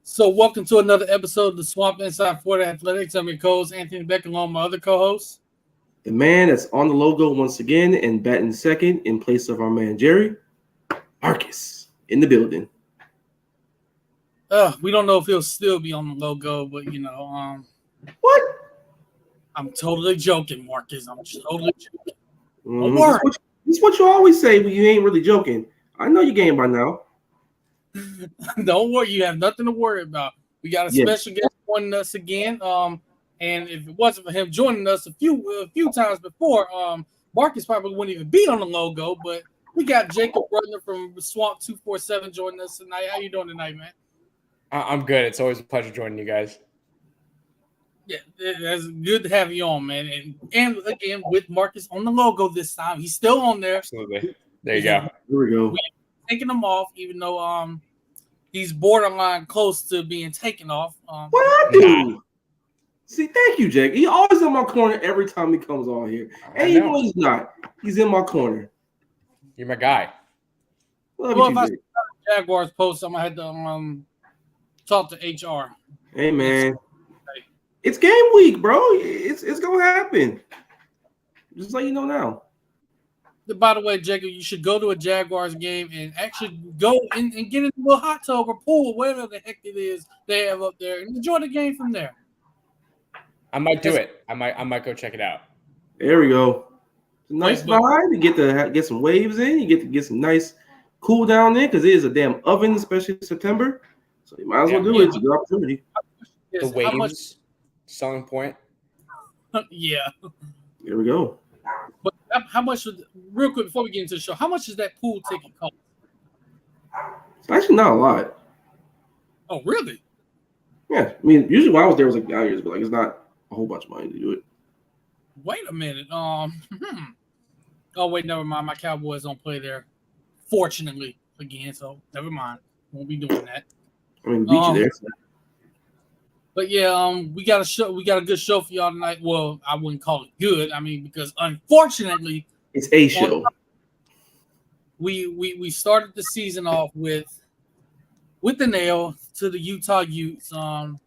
So, welcome to another episode of the Swamp Inside Florida Athletics. I'm your co-host, Anthony Beck, along with my other co-host. The man that's on the logo once again and batting second in place of our man Jerry, Marcus, in the building. We don't know if he'll still be on the logo, but What? I'm totally joking, Marcus. I'm totally joking. Don't This worry. is what you always say when you ain't really joking. I know you're game by now. Don't worry. You have nothing to worry about. We got a Yes. special guest joining us again. And if it wasn't for him joining us a few times before, Marcus probably wouldn't even be on the logo. But we got Jacob Brother from Swamp 247 joining us tonight. How you doing tonight, man? I'm good. It's always a pleasure joining you guys. Yeah, it's good to have you on, man. And again, with Marcus on the logo this time, he's still on there. Absolutely. There you go. Here we go. Taking him off, even though he's borderline close to being taken off. What I do? See, thank you, Jake. He always in my corner every time he comes on here. And even when he's not, he's in my corner. You're my guy. Well, if I see Jaguars post, I'm gonna have to talk to HR. Hey, man. It's game week, bro. It's gonna happen. Just like you know now. By the way, Jacob, you should go to a Jaguars game and actually go and get into a hot tub or pool, whatever the heck it is they have up there, and enjoy the game from there. I might do it. I might go check it out. There we go. It's a nice vibe. You get to get some waves in. You get to get some nice cool down there because it is a damn oven, especially in September. So you might as well do it. It's a good opportunity. The waves, selling point. Yeah. There we go. But how much, real quick, before we get into the show, how much does that pool ticket cost? It's actually not a lot. Oh, really? Yeah. I mean, usually when I was there, it was like 9 years, but like it's not a whole bunch of money to do it. Wait a minute. Oh, wait, never mind. My Cowboys don't play there, fortunately, again, so never mind. Won't be doing that. I mean, beat you there. So. But yeah, we got a show. We got a good show for y'all tonight. Well, I wouldn't call it good. I mean, because unfortunately, it's a show. We started the season off with the nail to the Utah Utes. Man,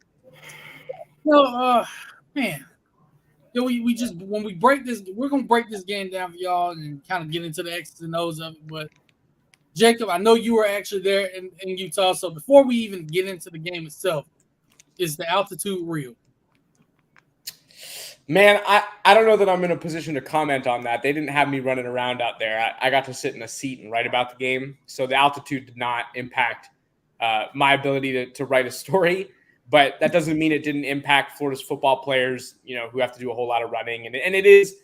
we just when we break this, we're gonna break this game down for y'all and kind of get into the X's and O's of it. But Jacob, I know you were actually there in Utah, so before we even get into the game itself. Is the altitude real? Man, I don't know that I'm in a position to comment on that. They didn't have me running around out there. I got to sit in a seat and write about the game. So the altitude did not impact my ability to write a story. But that doesn't mean it didn't impact Florida's football players, who have to do a whole lot of running. And it is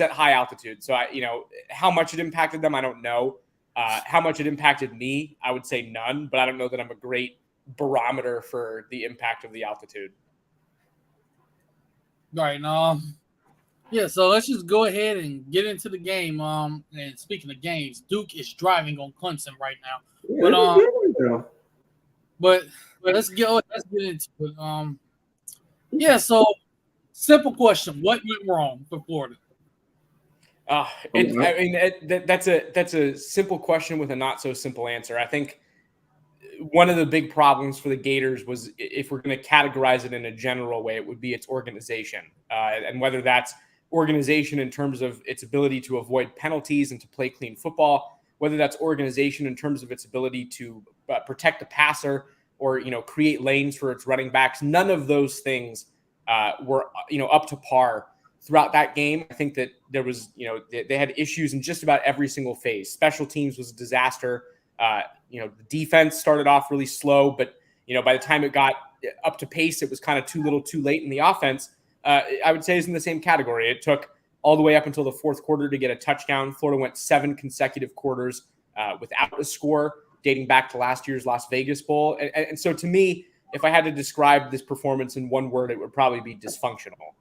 at high altitude. So, how much it impacted them, I don't know. How much it impacted me, I would say none. But I don't know that I'm a great barometer for the impact of the altitude. Right. Yeah, so let's just go ahead and get into the game. And speaking of games, Duke is driving on Clemson right now. Yeah, but let's get into it. Yeah, so simple question. What went wrong for Florida? That's a simple question with a not so simple answer. I think one of the big problems for the Gators was, if we're going to categorize it in a general way, it would be its organization. And whether that's organization in terms of its ability to avoid penalties and to play clean football, whether that's organization in terms of its ability to protect the passer or, create lanes for its running backs. None of those things were, up to par throughout that game. I think that there was, they had issues in just about every single phase. Special teams was a disaster. The defense started off really slow, but, by the time it got up to pace, it was kind of too little too late in the offense. I would say is in the same category. It took all the way up until the fourth quarter to get a touchdown. Florida went 7 consecutive quarters without a score, dating back to last year's Las Vegas Bowl. And so to me, if I had to describe this performance in one word, it would probably be dysfunctional.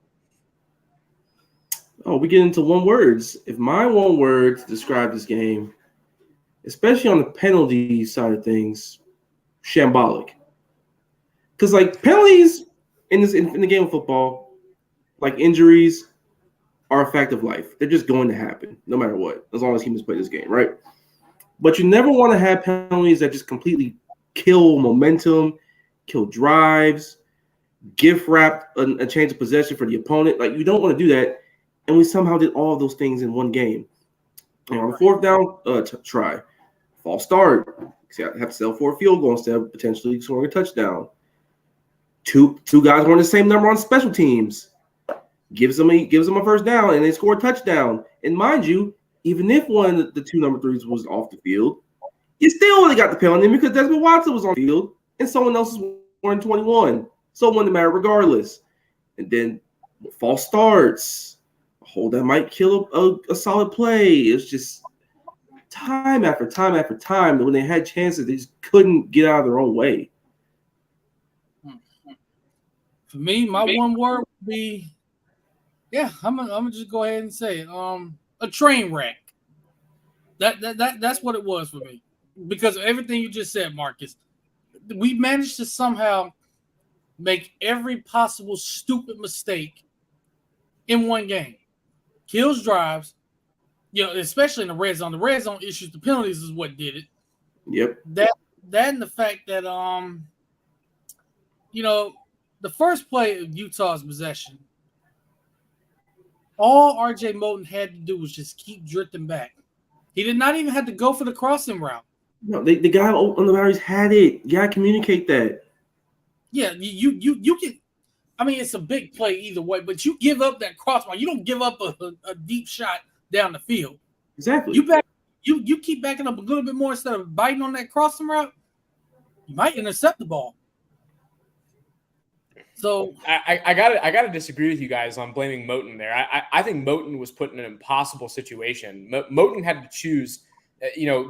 Oh, we get into one words. If my one word to describe this game, especially on the penalty side of things, shambolic. Because penalties in the game of football, like injuries, are a fact of life. They're just going to happen no matter what, as long as humans play this game, right? But you never want to have penalties that just completely kill momentum, kill drives, gift wrapped a change of possession for the opponent. Like, you don't want to do that. And we somehow did all of those things in one game. And on the fourth down try, false start. So you have to settle for a field goal instead of potentially scoring a touchdown. Two guys were on the same number on special teams. Gives them a first down, and they score a touchdown. And mind you, even if one of the two number threes was off the field, you still only got the penalty because Desmond Watson was on the field, and someone else was wearing 21. So it wouldn't matter regardless. And then false starts, a hold that might kill a solid play. It's just time after time after time that when they had chances, they just couldn't get out of their own way. For me, my one word would be, I'm gonna just go ahead and say it. A train wreck. That's what it was for me. Because of everything you just said, Marcus. We managed to somehow make every possible stupid mistake in one game. Kills drives, especially in the red zone. The red zone issues, the penalties is what did it. Yep. That and the fact that the first play of Utah's possession, all RJ Moten had to do was just keep drifting back. He did not even have to go for the crossing route. No, the guy on the boundaries had it. You gotta communicate that. Yeah, you can. I mean, it's a big play either way, but you give up that cross route. You don't give up a deep shot down the field. Exactly. You keep backing up a little bit more instead of biting on that crossing route. You might intercept the ball. So I gotta disagree with you guys on blaming Moten there. I think Moten was put in an impossible situation. Moten had to choose,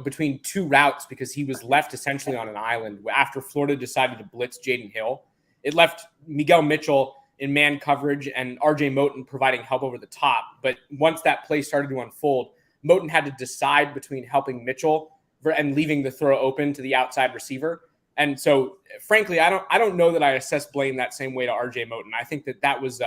between two routes because he was left essentially on an island after Florida decided to blitz Jaden Hill. It left Miguel Mitchell in man coverage and RJ Moten providing help over the top. But once that play started to unfold, Moten had to decide between helping Mitchell and leaving the throw open to the outside receiver. And so, frankly, I don't know that I assess blame that same way to RJ Moten. I think that was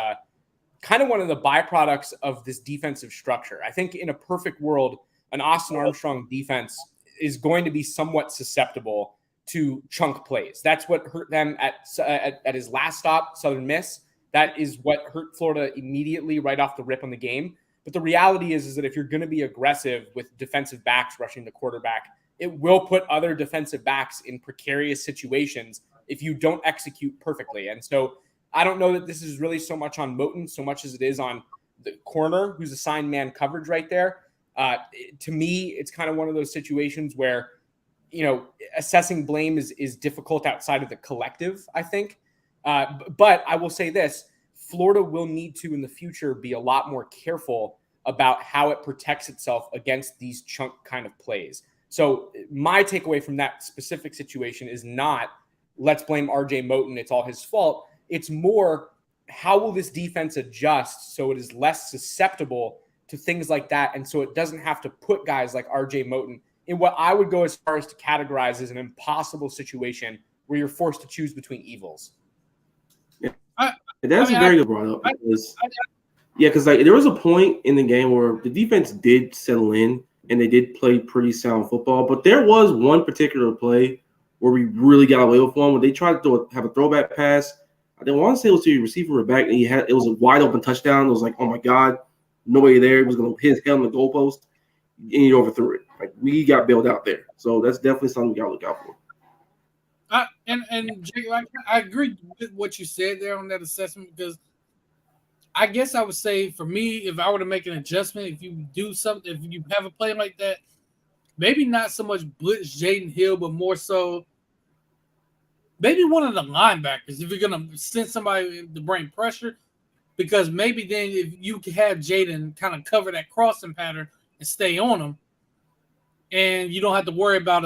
kind of one of the byproducts of this defensive structure. I think in a perfect world, an Austin Armstrong defense is going to be somewhat susceptible to chunk plays. That's what hurt them at his last stop, Southern Miss. That is what hurt Florida immediately right off the rip on the game. But the reality is that if you're going to be aggressive with defensive backs rushing the quarterback, it will put other defensive backs in precarious situations if you don't execute perfectly. And so I don't know that this is really so much on Moten, so much as it is on the corner who's assigned man coverage right there. To me, it's kind of one of those situations where, assessing blame is difficult outside of the collective, I think. But I will say this, Florida will need to in the future be a lot more careful about how it protects itself against these chunk kind of plays. So my takeaway from that specific situation is not let's blame RJ Moten, it's all his fault. It's more how will this defense adjust so it is less susceptible to things like that, and so it doesn't have to put guys like RJ Moten in what I would go as far as to categorize as an impossible situation where you're forced to choose between evils. Yeah. That's a very good brought up. Because there was a point in the game where the defense did settle in and they did play pretty sound football, but there was one particular play where we really got away with one when they tried to have a throwback pass. I didn't want to say it was to your receiver or back, and it was a wide open touchdown. It was like, oh my God, nobody there. He was going to hit his head on the goalpost, and he overthrew it. Like, we got bailed out there. So that's definitely something we got to look out for. And Jake, I agree with what you said there on that assessment, because I guess I would say for me, if I were to make an adjustment, if you do something, if you have a play like that, maybe not so much blitz Jaden Hill, but more so maybe one of the linebackers, if you're going to send somebody to bring pressure, because maybe then if you can have Jaden kind of cover that crossing pattern and stay on him, and you don't have to worry about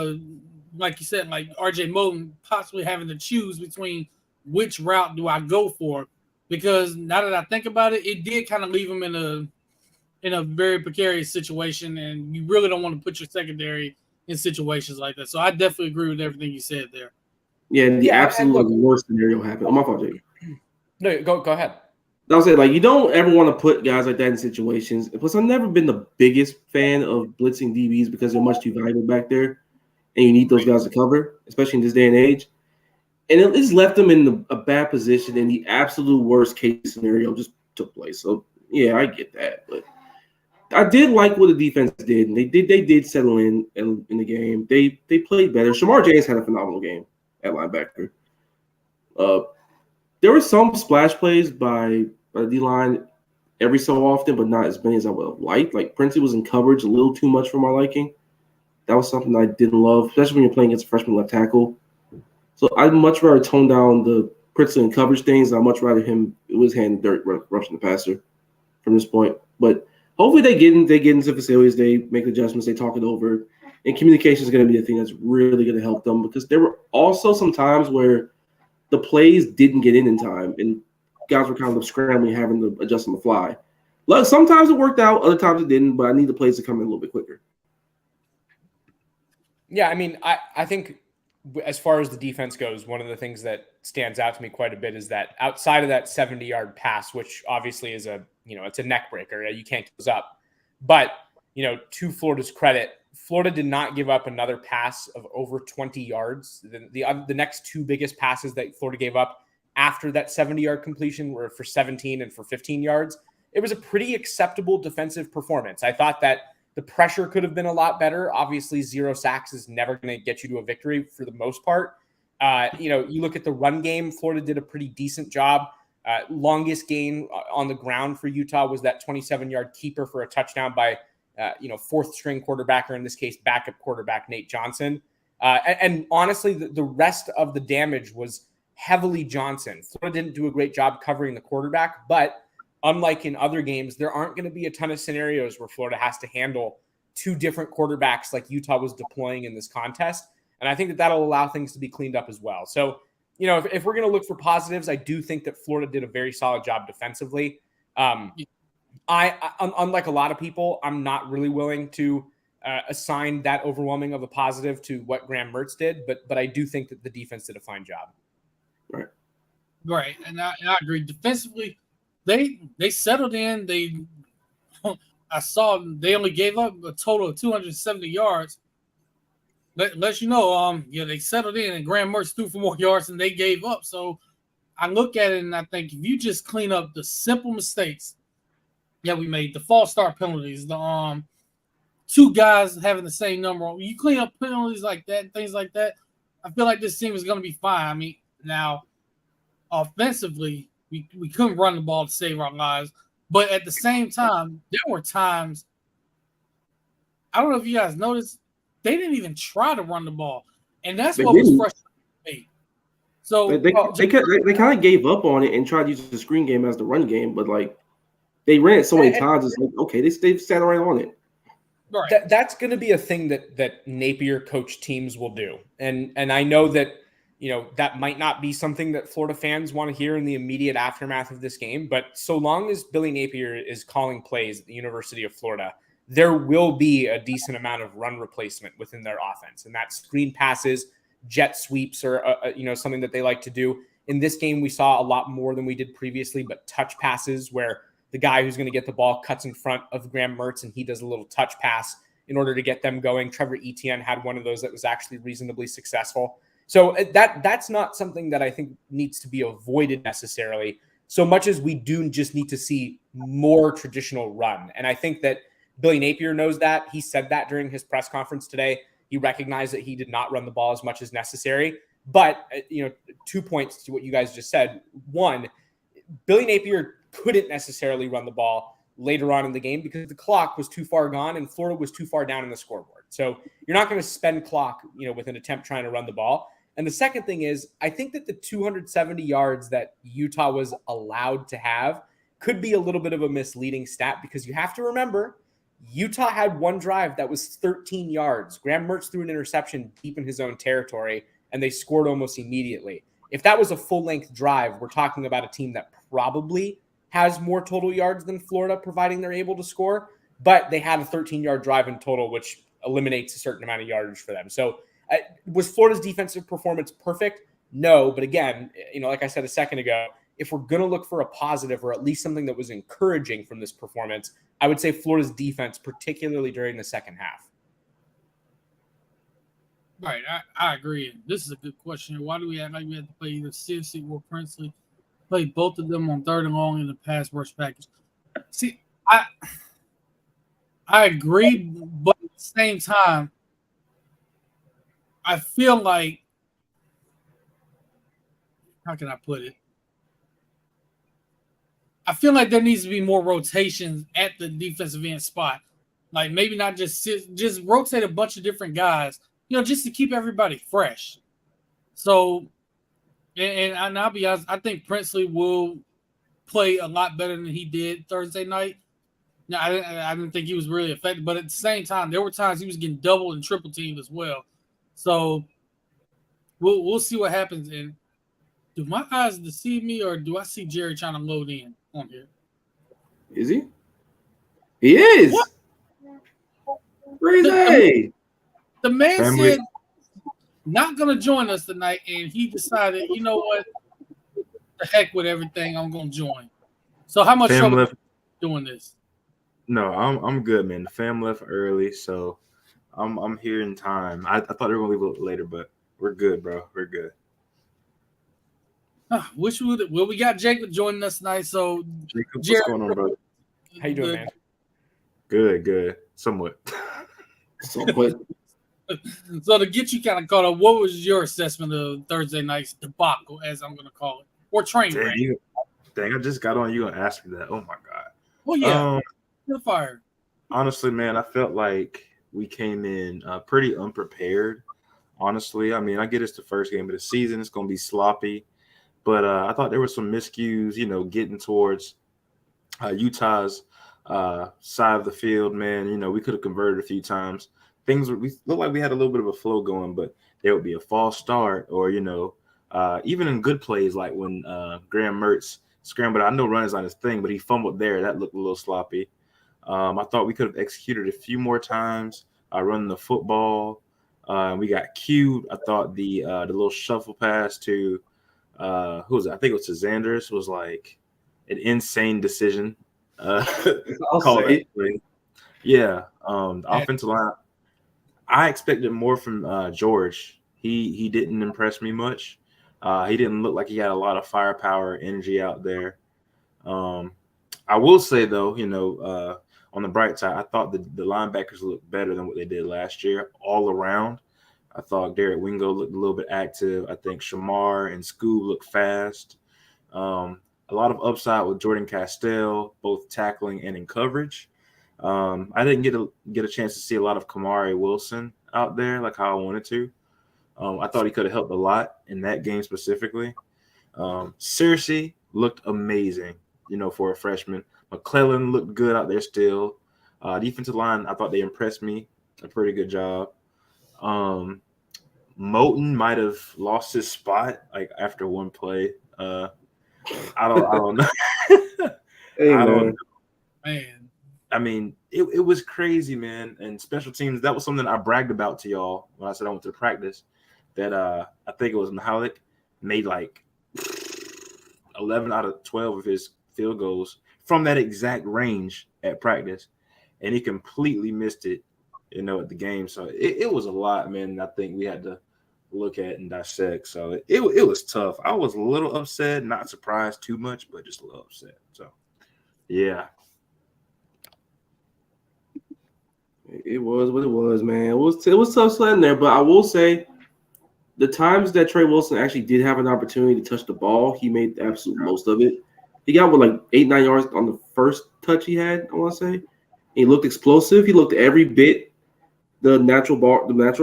like you said, like RJ Moten possibly having to choose between which route do I go for, because now that I think about it, it did kind of leave him in a very precarious situation, and you really don't want to put your secondary in situations like that. So I definitely agree with everything you said there. Yeah, and the absolute worst scenario happened. Oh, my fault, Jake. No, go ahead. I was saying, you don't ever want to put guys like that in situations. Plus, I've never been the biggest fan of blitzing DBs because they're much too valuable back there, and you need those guys to cover, especially in this day and age. And it just left them in a bad position, and the absolute worst case scenario just took place. So yeah, I get that, but I did like what the defense did, and they did settle in the game. They played better. Shamar James had a phenomenal game at linebacker. There were some splash plays by the D-line every so often, but not as many as I would have liked. Like Princey was in coverage a little too much for my liking. That was something I didn't love, especially when you're playing against a freshman left tackle. So I'd much rather tone down the Princey and coverage things. I'd much rather him with his hand in dirt rushing the passer from this point. But hopefully they get into facilities, they make adjustments, they talk it over. And communication is going to be the thing that's really going to help them, because there were also some times where the plays didn't get in time, and guys were kind of scrambling, having to adjust on the fly. Like, sometimes it worked out, other times it didn't, but I need the plays to come in a little bit quicker. Yeah, I mean, I think as far as the defense goes, one of the things that stands out to me quite a bit is that outside of that 70-yard pass, which obviously is it's a neck breaker, you can't give those up. But, to Florida's credit, Florida did not give up another pass of over 20 yards. The next two biggest passes that Florida gave up after that 70-yard completion were for 17 and for 15 yards. It was a pretty acceptable defensive performance. I thought that the pressure could have been a lot better. Obviously, 0 sacks is never going to get you to a victory for the most part. You look at the run game, Florida did a pretty decent job. Longest gain on the ground for Utah was that 27-yard keeper for a touchdown by, fourth string quarterback, or in this case, backup quarterback Nate Johnson. And honestly, the rest of the damage was heavily Johnson. Florida didn't do a great job covering the quarterback, but unlike in other games, there aren't going to be a ton of scenarios where Florida has to handle two different quarterbacks like Utah was deploying in this contest. And I think that that'll allow things to be cleaned up as well. So, if we're going to look for positives, I do think that Florida did a very solid job defensively. I unlike a lot of people, I'm not really willing to assign that overwhelming of a positive to what Graham Mertz did, but I do think that the defense did a fine job. Right. And I agree. Defensively, they settled in. I saw they only gave up a total of 270 yards. Let you know, they settled in, and Graham Mertz threw for more yards than they gave up. So I look at it and I think if you just clean up the simple mistakes that we made, the false start penalties, the two guys having the same number, you clean up penalties like that and things like that, I feel like this team is going to be fine. I mean, now offensively, we couldn't run the ball to save our lives. But at the same time, there were times, I don't know if you guys noticed, they didn't even try to run the ball. And that's what was frustrating me. So they kind of gave up on it and tried to use the screen game as the run game, but they ran it so many times, it's like, okay, they sat right on it. Right. That's going to be a thing that Napier coach teams will do. And I know that that might not be something that Florida fans want to hear in the immediate aftermath of this game. But so long as Billy Napier is calling plays at the University of Florida, there will be a decent amount of run replacement within their offense. And that screen passes, jet sweeps are, something that they like to do. In this game, we saw a lot more than we did previously, but touch passes where the guy who's going to get the ball cuts in front of Graham Mertz and he does a little touch pass in order to get them going. Trevor Etienne had one of those that was actually reasonably successful. So that's not something that I think needs to be avoided necessarily, so much as we do just need to see more traditional run. And I think that Billy Napier knows that. He said that during his press conference today. He recognized that he did not run the ball as much as necessary. But, 2 points to what you guys just said. One, Billy Napier couldn't necessarily run the ball later on in the game because the clock was too far gone and Florida was too far down in the scoreboard. So you're not going to spend clock, with an attempt trying to run the ball. And the second thing is, I think that the 270 yards that Utah was allowed to have could be a little bit of a misleading stat, because you have to remember Utah had one drive that was 13 yards. Graham Mertz threw an interception deep in his own territory, and they scored almost immediately. If that was a full-length drive, we're talking about a team that probably has more total yards than Florida, providing they're able to score. But they had a 13-yard drive in total, which eliminates a certain amount of yardage for them. So was Florida's defensive performance perfect? No. But again, like I said a second ago, if we're going to look for a positive or at least something that was encouraging from this performance, I would say Florida's defense, particularly during the second half. Right, I agree. This is a good question. Why do we act like we have to play either Cincy or Princely? Play both of them on third and long in the pass rush package. See, I agree, but at the same time, I feel like how can I put it? I feel like there needs to be more rotations at the defensive end spot. Like maybe not just rotate a bunch of different guys, just to keep everybody fresh. So, and I'll be honest, I think Princely will play a lot better than he did Thursday night. No, I didn't think he was really effective, but at the same time, there were times he was getting double and triple teamed as well. So we'll see what happens. And do my eyes deceive me, or do I see Jerry trying to load in on here? Is he? He is. What? Crazy. The man Family. said not going to join us tonight, and he decided, you know what? The heck with everything, I'm going to join. So how much trouble left. doing this? No, I'm good, man. The fam left early, so I'm here in time. I thought they were gonna leave a little later, but we're good, bro. We're good. Wish we would. Well, we got Jacob joining us tonight. So Jacob, Jerry, what's going on, bro? How you doing, man? Good. Somewhat. Somewhat. So to get you kind of caught up, what was your assessment of Thursday night's debacle, as I'm going to call it, or train wreck? Dang, I just got on. You gonna ask me that? Oh my god. Well, yeah, the fire. Honestly, man, I felt like we came in pretty unprepared. Honestly, I mean, I get it's the first game of the season. It's gonna be sloppy, but I thought there were some miscues. Getting towards Utah's side of the field, man. We could have converted a few times. We looked like we had a little bit of a flow going, but there would be a false start, or even in good plays like when Graham Mertz scrambled. I know run is on his thing, but he fumbled there. That looked a little sloppy. I thought we could have executed a few more times running the football. We got cued. I thought the little shuffle pass to who was it? I think it was to Xanders was like an insane decision. I'll Called say. Yeah. The offensive line. I expected more from George. He didn't impress me much. He didn't look like he had a lot of firepower, energy out there. I will say though, on the bright side, I thought the linebackers looked better than what they did last year all around. I thought Derek Wingo looked a little bit active. I think Shamar and Scoob looked fast. A lot of upside with Jordan Castell, both tackling and in coverage. I didn't get a chance to see a lot of Kamari Wilson out there like how I wanted to. I thought he could have helped a lot in that game specifically. Cersei looked amazing, for a freshman. McClellan looked good out there still. Defensive line, I thought they impressed me. A pretty good job. Moten might have lost his spot like after one play. I don't know. Hey, I don't know. Man. I mean, it was crazy, man. And special teams, that was something I bragged about to y'all when I said I went to practice. That I think it was Mahalik made like 11 out of 12 of his field goals from that exact range at practice, and he completely missed it, at the game. So it was a lot, man. And I think we had to look at and dissect. So it was tough. I was a little upset, not surprised too much, but just a little upset. So yeah. It was what it was, man. It was tough sledding there, but I will say the times that Trey Wilson actually did have an opportunity to touch the ball, he made the absolute most of it. He got like 8-9 yards on the first touch he had, I want to say. He looked explosive. He looked every bit the natural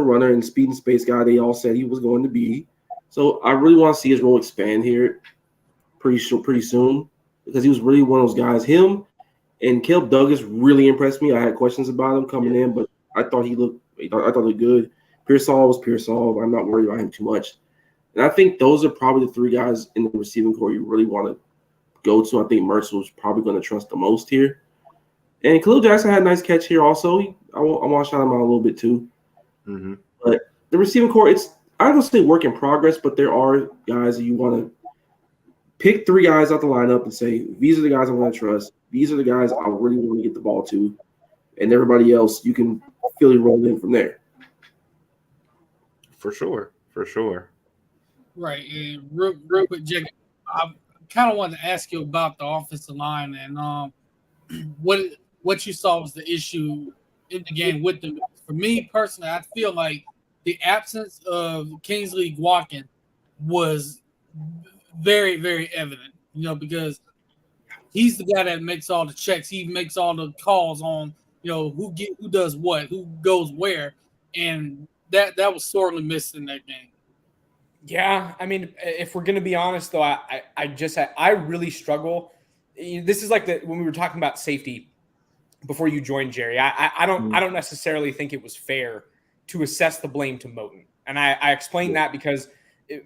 runner and speed and space guy they all said he was going to be. So I really want to see his role expand here pretty soon because he was really one of those guys. Him and Caleb Douglas really impressed me. I had questions about him coming in, but I thought he looked good. Pearsall was Pearsall. I'm not worried about him too much. And I think those are probably the three guys in the receiving core you really want to go to. I think Mertz was probably going to trust the most here. And Khalil Jackson had a nice catch here also. I want to shout him out a little bit too. Mm-hmm. But the receiving core, I don't say work in progress, but there are guys that you want to pick three guys out the lineup and say, these are the guys I want to trust. These are the guys I really want to get the ball to. And everybody else, you can feel you roll in from there. For sure. Right. And real quick, Jacob, I kind of wanted to ask you about the offensive line and what you saw was the issue in the game with them. For me personally, I feel like the absence of Kingsley Guakin was very, very evident, because he's the guy that makes all the checks. He makes all the calls on, who does what, who goes where, and that was sorely missed in that game. Yeah, I mean, if we're going to be honest, though, I really struggle. This is like when we were talking about safety before you joined, Jerry. I don't necessarily think it was fair to assess the blame to Moton, and I explained that because it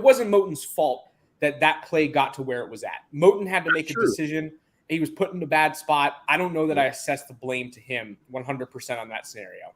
wasn't Moton's fault that play got to where it was at. Moton had to make a decision. He was put in a bad spot. I don't know that I assessed the blame to him 100% on that scenario.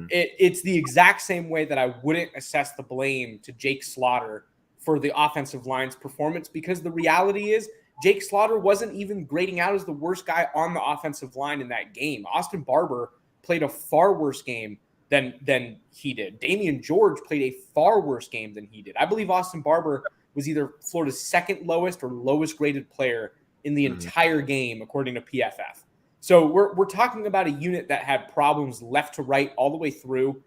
It's the exact same way that I wouldn't assess the blame to Jake Slaughter for the offensive line's performance, because the reality is Jake Slaughter wasn't even grading out as the worst guy on the offensive line in that game. Austin Barber played a far worse game than he did. Damian George played a far worse game than he did. I believe Austin Barber was either Florida's second lowest or lowest graded player in the entire game, according to PFF. So we're talking about a unit that had problems left to right all the way through.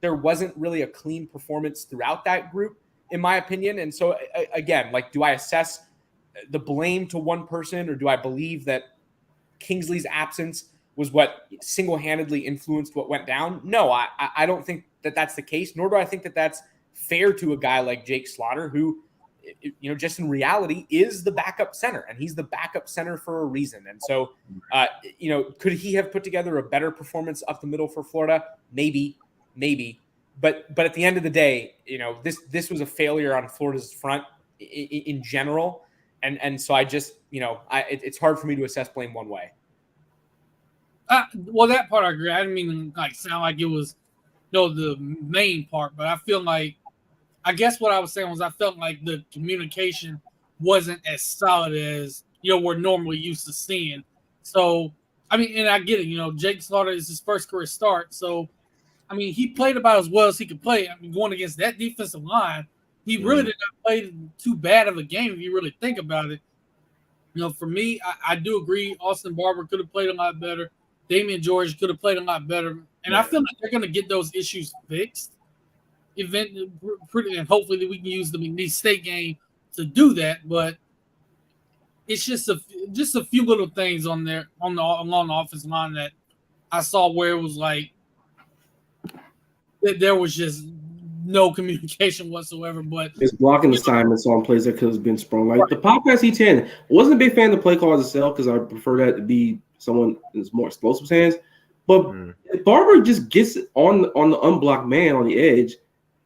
There wasn't really a clean performance throughout that group, in my opinion. And so, again, do I assess the blame to one person, or do I believe that Kingsley's absence was what single-handedly influenced what went down? No, I don't think that that's the case, nor do I think that that's fair to a guy like Jake Slaughter, who, just in reality is the backup center, and he's the backup center for a reason. And so, could he have put together a better performance up the middle for Florida? Maybe. But at the end of the day, this was a failure on Florida's front in general. And so I just, it's hard for me to assess blame one way. Well, that part I agree. I didn't mean to sound like it was, the main part, but I feel like, I guess what I was saying was I felt like the communication wasn't as solid as, we're normally used to seeing. So, I mean, and I get it, Jake Slaughter is his first career start. So, I mean, he played about as well as he could play. I mean, going against that defensive line, he really did not play too bad of a game if you really think about it. For me, I do agree Austin Barber could have played a lot better. Damian George could have played a lot better. And I feel like they're going to get those issues fixed. And hopefully we can use the McNeese State game to do that. But it's just a few little things along the offensive line that I saw where it was like that there was just no communication whatsoever. But it's blocking assignments on plays that could have been sprung. Like the pop pass E10, I wasn't a big fan of the play call itself because I prefer that to be someone who's more explosive hands. But if Barber just gets on the unblocked man on the edge,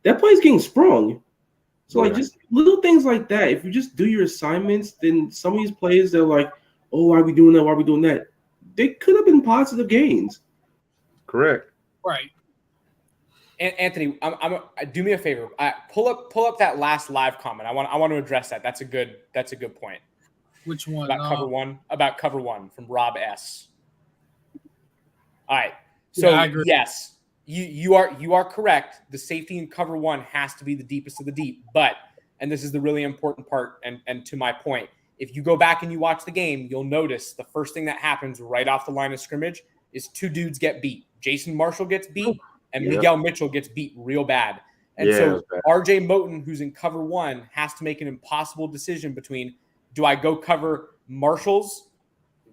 that play's getting sprung. So, just little things like that. If you just do your assignments, then some of these plays, they're like, oh, why are we doing that? Why are we doing that? They could have been positive gains. Correct. Right. And Anthony, do me a favor. Pull up that last live comment. I want to address that. That's a good point. Which one? About cover one from Rob S. All right. So yes, you are correct. The safety in cover one has to be the deepest of the deep. But, and this is the really important part, and to my point, if you go back and you watch the game, you'll notice the first thing that happens right off the line of scrimmage is two dudes get beat. Jason Marshall gets beat, and Miguel Mitchell gets beat real bad. And so RJ Moton, who's in cover one, has to make an impossible decision between, do I go cover Marshall's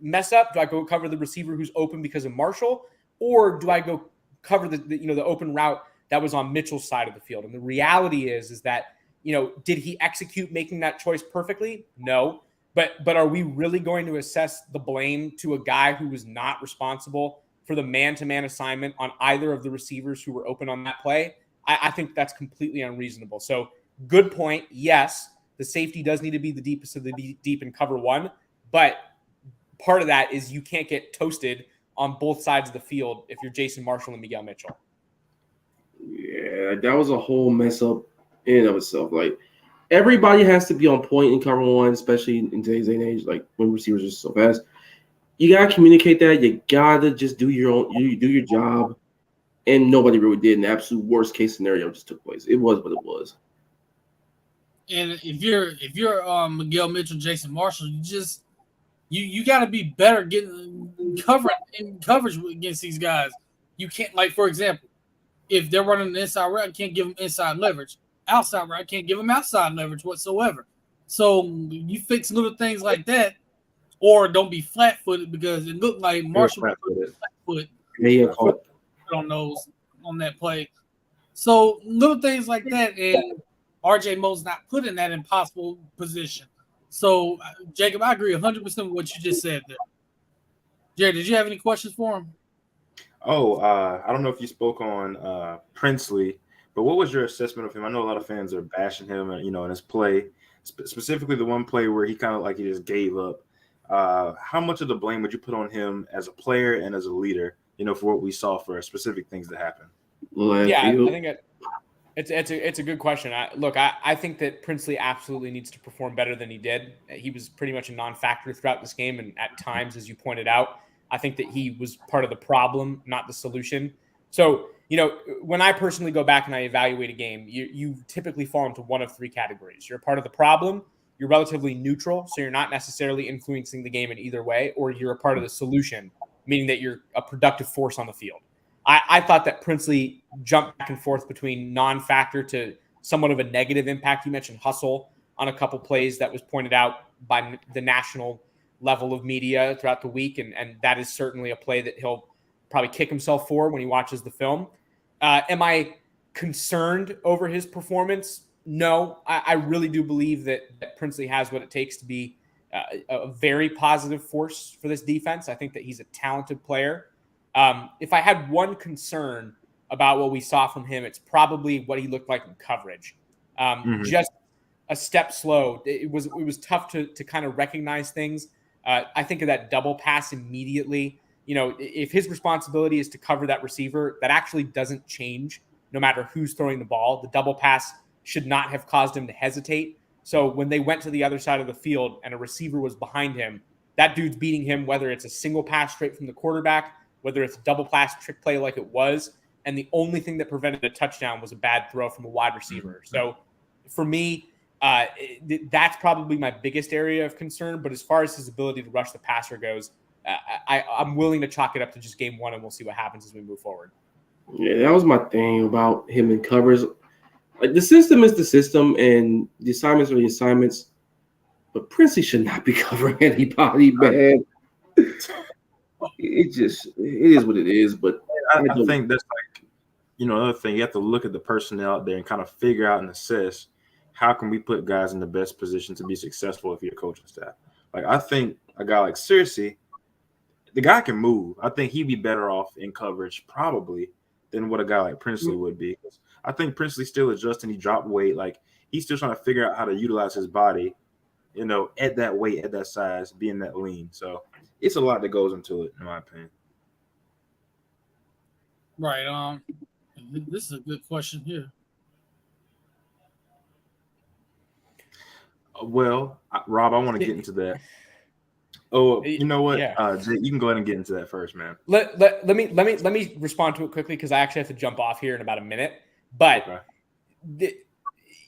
mess up? Do I go cover the receiver who's open because of Marshall? Or do I go cover the open route that was on Mitchell's side of the field? And the reality is that, did he execute making that choice perfectly? No. But are we really going to assess the blame to a guy who was not responsible for the man-to-man assignment on either of the receivers who were open on that play? I think that's completely unreasonable. So good point. Yes, the safety does need to be the deepest of the deep in cover one, but part of that is you can't get toasted on both sides of the field if you're Jason Marshall and Miguel Mitchell. Yeah, that was a whole mess up in and of itself. Like, everybody has to be on point in cover one, especially in today's day and age, like when receivers are so fast. You gotta communicate that. You gotta just do your job. and nobody really did. And the absolute worst case scenario just took place. It was what it was. And if you're Miguel Mitchell, Jason Marshall, you got to be better getting coverage against these guys. You can't, like, for example, if they're running an inside route, I can't give them inside leverage. Outside route, I can't give them outside leverage whatsoever. So you fix little things like that, or don't be flat-footed, because it looked like Marshall was flat-footed. Yeah, on that play. So little things like that, and RJ Mo's not put in that impossible position. So, Jacob, I agree 100% with what you just said there. Jerry, did you have any questions for him? Oh, I don't know if you spoke on Princely, but what was your assessment of him? I know a lot of fans are bashing him, in his play, specifically the one play where he kind of like he just gave up. How much of the blame would you put on him as a player and as a leader, for what we saw for specific things that happened? Yeah, I think it's a good question. I think that Princely absolutely needs to perform better than he did. He was pretty much a non-factor throughout this game, and at times, as you pointed out, I think that he was part of the problem, not the solution. So, when I personally go back and I evaluate a game, you typically fall into one of three categories. You're a part of the problem, you're relatively neutral, so you're not necessarily influencing the game in either way, or you're a part of the solution, meaning that you're a productive force on the field. I thought that Princely jumped back and forth between non-factor to somewhat of a negative impact. You mentioned hustle on a couple plays that was pointed out by the national level of media throughout the week, and that is certainly a play that he'll probably kick himself for when he watches the film. Am I concerned over his performance? No, I really do believe that Princely has what it takes to be a very positive force for this defense. I think that he's a talented player. If I had one concern about what we saw from him, it's probably what he looked like in coverage. Just a step slow. It was tough to kind of recognize things. I think of that double pass immediately. If his responsibility is to cover that receiver, that actually doesn't change no matter who's throwing the ball. The double pass should not have caused him to hesitate. So when they went to the other side of the field and a receiver was behind him, that dude's beating him, whether it's a single pass straight from the quarterback, whether it's a double pass trick play like it was. And the only thing that prevented a touchdown was a bad throw from a wide receiver. So for me, that's probably my biggest area of concern. But as far as his ability to rush the passer goes, I'm willing to chalk it up to just game one, and we'll see what happens as we move forward. Yeah, that was my thing about him in covers. Like, the system is the system, and the assignments are the assignments. But Princey should not be covering anybody, man. It is what it is. But I think that's like, another thing. You have to look at the personnel out there and kind of figure out and assess how can we put guys in the best position to be successful if you're a coaching staff. Like, I think a guy like Searcy, the guy can move. I think he'd be better off in coverage probably than what a guy like Princely would be. I think Princely's still adjusting. He dropped weight. Like, he's still trying to figure out how to utilize his body, at that weight, at that size, being that lean. So it's a lot that goes into it, in my opinion. Right. This is a good question here. Well, Rob, I want to get into that. Oh, you know what? Yeah. Jay, you can go ahead and get into that first, man. Let me respond to it quickly, because I actually have to jump off here in about a minute. But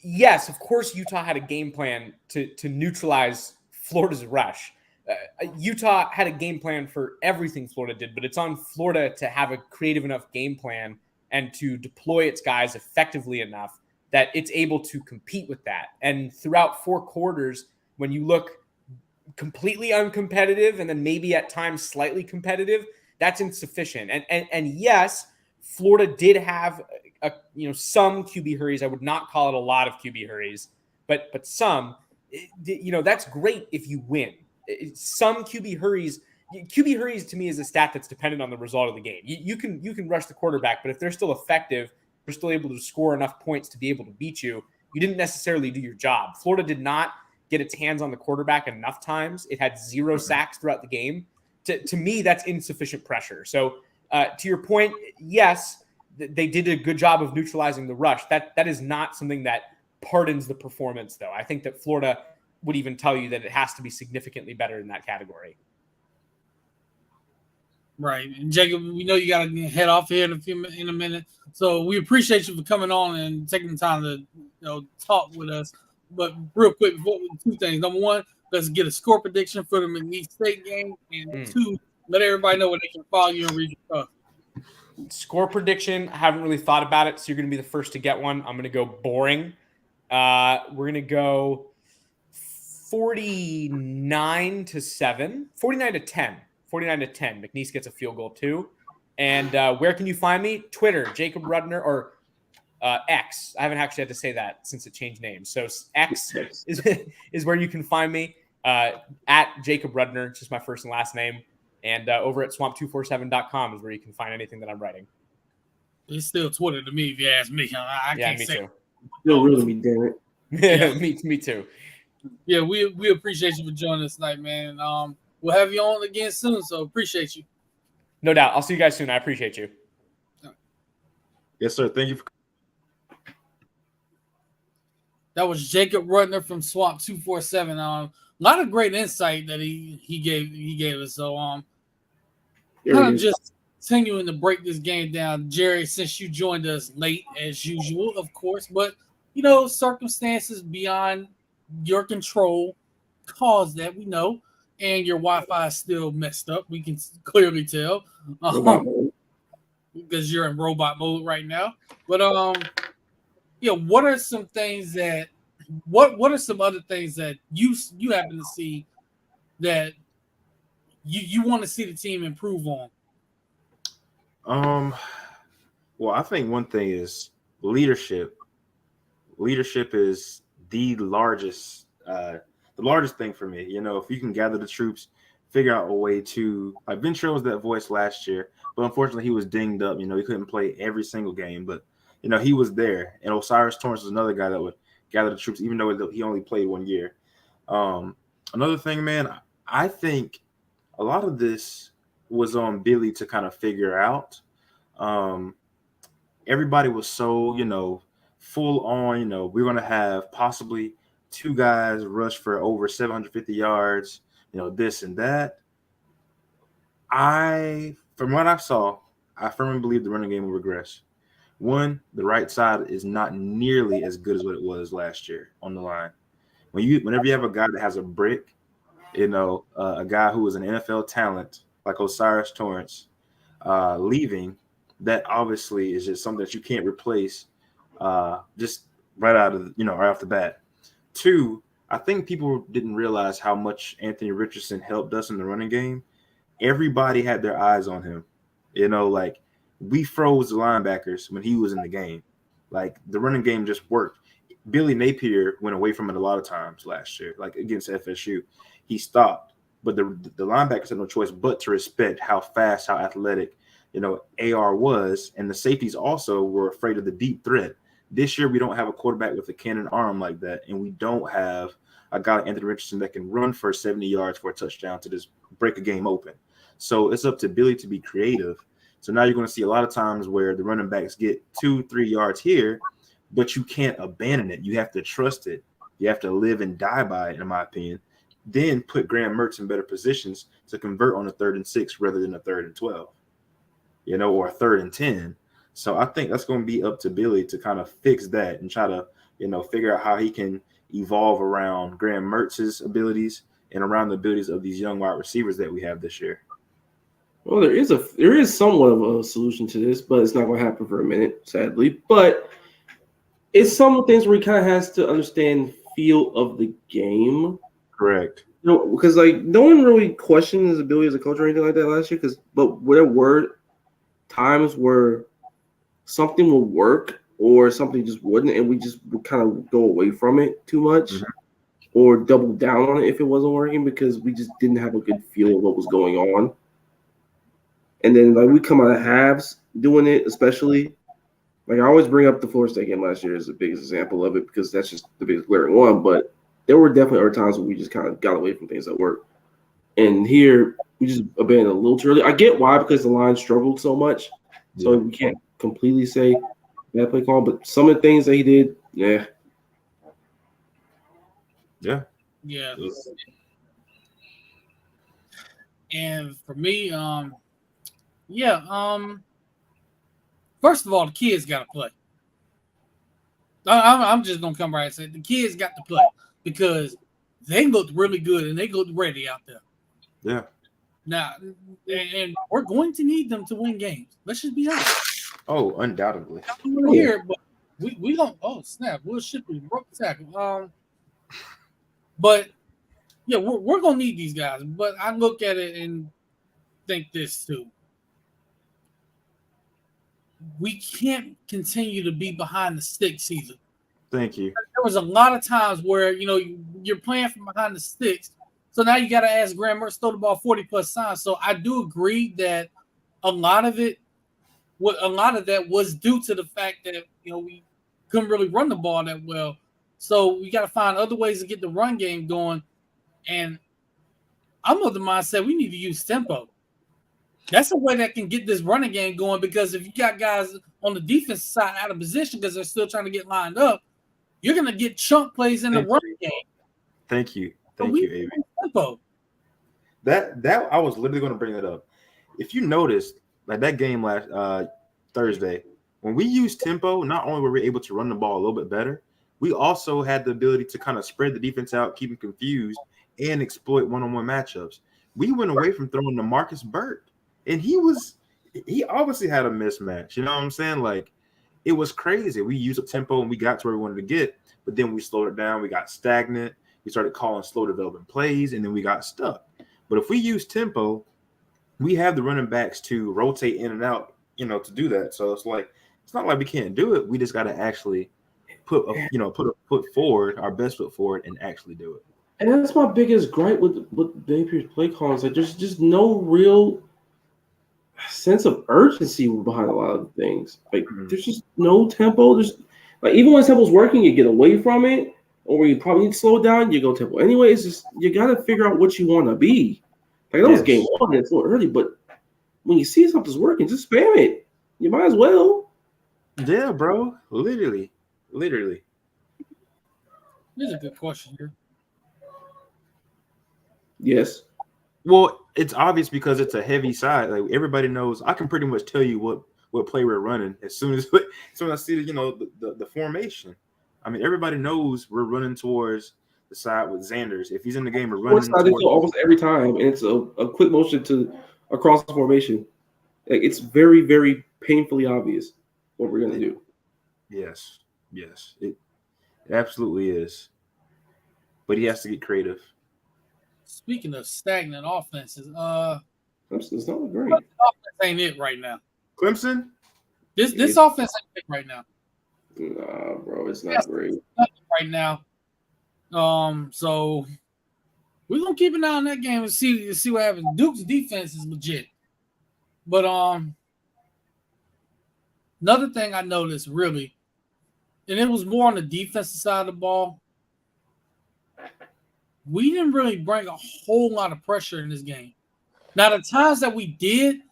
yes, of course, Utah had a game plan to neutralize Florida's rush. Utah had a game plan for everything Florida did, but it's on Florida to have a creative enough game plan and to deploy its guys effectively enough that it's able to compete with that. And throughout 4 quarters, when you look completely uncompetitive and then maybe at times slightly competitive, that's insufficient. And yes, Florida did have some QB hurries. I would not call it a lot of QB hurries, but some. That's great if you win. Some QB hurries to me is a stat that's dependent on the result of the game. You can rush the quarterback, but if they're still effective, they're still able to score enough points to be able to beat you. You didn't necessarily do your job. Florida did not get its hands on the quarterback enough times. It had 0 sacks throughout the game. To me, that's insufficient pressure. So to your point, yes, they did a good job of neutralizing the rush. That is not something that pardons the performance, though. I think that Florida would even tell you that it has to be significantly better in that category. Right. And Jacob, we know you got to head off here in a minute. So we appreciate you for coming on and taking the time to talk with us. But real quick, two things. Number one, let's get a score prediction for the McNeese State game. And two, let everybody know where they can follow you and read your stuff. Score prediction. I haven't really thought about it, so you're going to be the first to get one. I'm going to go boring. We're going to go 49-7, 49-10. 49-10. McNeese gets a field goal too. And where can you find me? Twitter, Jacob Rudner, or X. I haven't actually had to say that since it changed names. So X is where you can find me. At Jacob Rudner, just my first and last name. And over at swamp247.com is where you can find anything that I'm writing. It's still Twitter to me, if you ask me. I can't say. Too. Still really me, damn it. me too. Yeah, we appreciate you for joining us tonight, man. We'll have you on again soon, so appreciate you. No doubt. I'll see you guys soon. I appreciate you. Yes, sir. Thank you. That was Jacob Rudner from Swamp 247. A lot of great insight that he gave us. So kind of just continuing to break this game down, Jerry. Since you joined us late as usual, of course, but circumstances beyond your control caused that, we know, and your Wi-Fi is still messed up. We can clearly tell because you're in robot mode right now. But what are some things that what are some other things that you happen to see that you want to see the team improve on? Well, I think one thing is leadership. Leadership is the largest thing for me. If you can gather the troops, figure out a way to, like, Ventrell was that voice last year, but unfortunately he was dinged up. He couldn't play every single game, but he was there. And Osiris Torrance was another guy that would gather the troops, even though he only played 1 year. Another thing, man, I think a lot of this was on Billy to kind of figure out. Everybody was so, full on, we're going to have possibly 2 guys rush for over 750 yards, this and that. From what I saw, I firmly believe the running game will regress. One, the right side is not nearly as good as what it was last year on the line. Whenever you have a guy that has a brick, a guy who is an NFL talent like Osiris Torrance leaving, that obviously is just something that you can't replace just right off the bat. 2, I think people didn't realize how much Anthony Richardson helped us in the running game. Everybody had their eyes on him. Like, we froze the linebackers when he was in the game. Like, the running game just worked. Billy Napier went away from it a lot of times last year, like against FSU. He stopped, but the linebackers had no choice but to respect how fast, how athletic, AR was, and the safeties also were afraid of the deep threat. This year, we don't have a quarterback with a cannon arm like that, and we don't have a guy like Anthony Richardson that can run for 70 yards for a touchdown to just break a game open. So it's up to Billy to be creative. So now you're going to see a lot of times where the running backs get 2-3 yards here, but you can't abandon it. You have to trust it. You have to live and die by it, in my opinion. Then put Graham Mertz in better positions to convert on a 3rd and 6 rather than a 3rd and 12, or a 3rd and 10. So I think that's going to be up to Billy to kind of fix that and try to, figure out how he can evolve around Graham Mertz's abilities and around the abilities of these young wide receivers that we have this year. Well, there is somewhat of a solution to this, but it's not going to happen for a minute, sadly. But it's some of the things where he kind of has to understand the feel of the game. Correct. Because no one really questioned his ability as a coach or anything like that last year. But there were times where something will work or something just wouldn't, and we just would kind of go away from it too much, or double down on it if it wasn't working because we just didn't have a good feel of what was going on. And then we come out of halves doing it, especially. I always bring up the Florida State game last year as the biggest example of it because that's just the biggest glaring one. But there were definitely other times where we just kind of got away from things that work. And here we just abandoned a little too early. I get why, because the line struggled so much. So we can't completely say bad play call, but some of the things that he did, Yeah. And for me, Yeah. First of all, the kids got to play. I'm just gonna come right and say the kids got to play because they looked really good and they looked ready out there. Yeah. Now, and we're going to need them to win games. Let's just be honest. Oh, undoubtedly. I don't want to hear it, but we don't. Oh snap! Will Shipley broke the tackle. But yeah, we're gonna need these guys. But I look at it and think this too. We can't continue to be behind the sticks either. Thank you. There was a lot of times where you're playing from behind the sticks, so now you got to ask Graham Mertz to throw the ball 40+ times. So I do agree that a lot of that was due to the fact that we couldn't really run the ball that well. So we got to find other ways to get the run game going. And I'm of the mindset we need to use tempo. That's a way that can get this running game going because if you got guys on the defense side out of position because they're still trying to get lined up, you're going to get chunk plays in the running game. Thank you. Thank you, Avery. Tempo. That I was literally going to bring that up. If you noticed, like that game last Thursday, when we used tempo, not only were we able to run the ball a little bit better, we also had the ability to kind of spread the defense out, keep them confused, and exploit one-on-one matchups. We went away from throwing to Marcus Burt. And he obviously had a mismatch. You know what I'm saying? Like, it was crazy. We used up tempo and we got to where we wanted to get, but then we slowed it down. We got stagnant. We started calling slow development plays, and then we got stuck. But if we use tempo, we have the running backs to rotate in and out, to do that. So it's not like we can't do it. We just got to actually put a foot forward, our best foot forward, and actually do it. And that's my biggest gripe with Napier's play calling. It's like there's just no real sense of urgency behind a lot of things. Like there's just no tempo. There's even when tempo's working, you get away from it, or when you probably need to slow down, you go tempo. Anyway, it's just you got to figure out what you want to be. Like that was game one. It's a little early, but when you see something's working, just spam it. You might as well. Yeah, bro. Literally. This is a good question here. Yes. Well, it's obvious because it's a heavy side. Like everybody knows, I can pretty much tell you what play we're running as soon as I see the formation. I mean, everybody knows we're running towards the side with Xanders. If he's in the game, we're running towards almost every time, and it's a quick motion to across the formation. Like it's very, very painfully obvious what we're gonna do. Yes, it absolutely is. But he has to get creative. Speaking of stagnant offenses, Clemson's not great. Offense ain't it right now. Clemson? This offense ain't it right now. Nah, bro, it's not great right now. So we're gonna keep an eye on that game and see what happens. Duke's defense is legit, but another thing I noticed really, and it was more on the defensive side of the ball. We didn't really bring a whole lot of pressure in this game. Now, the times that we did,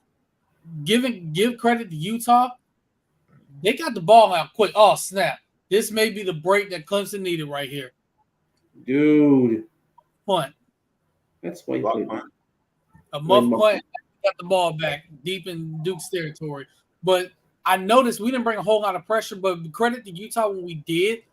give credit to Utah, they got the ball out quick. Oh, snap. This may be the break that Clemson needed right here. Dude. Punt. That's why you played a muff punt, got the ball back deep in Duke's territory. But I noticed we didn't bring a whole lot of pressure, but credit to Utah when we did.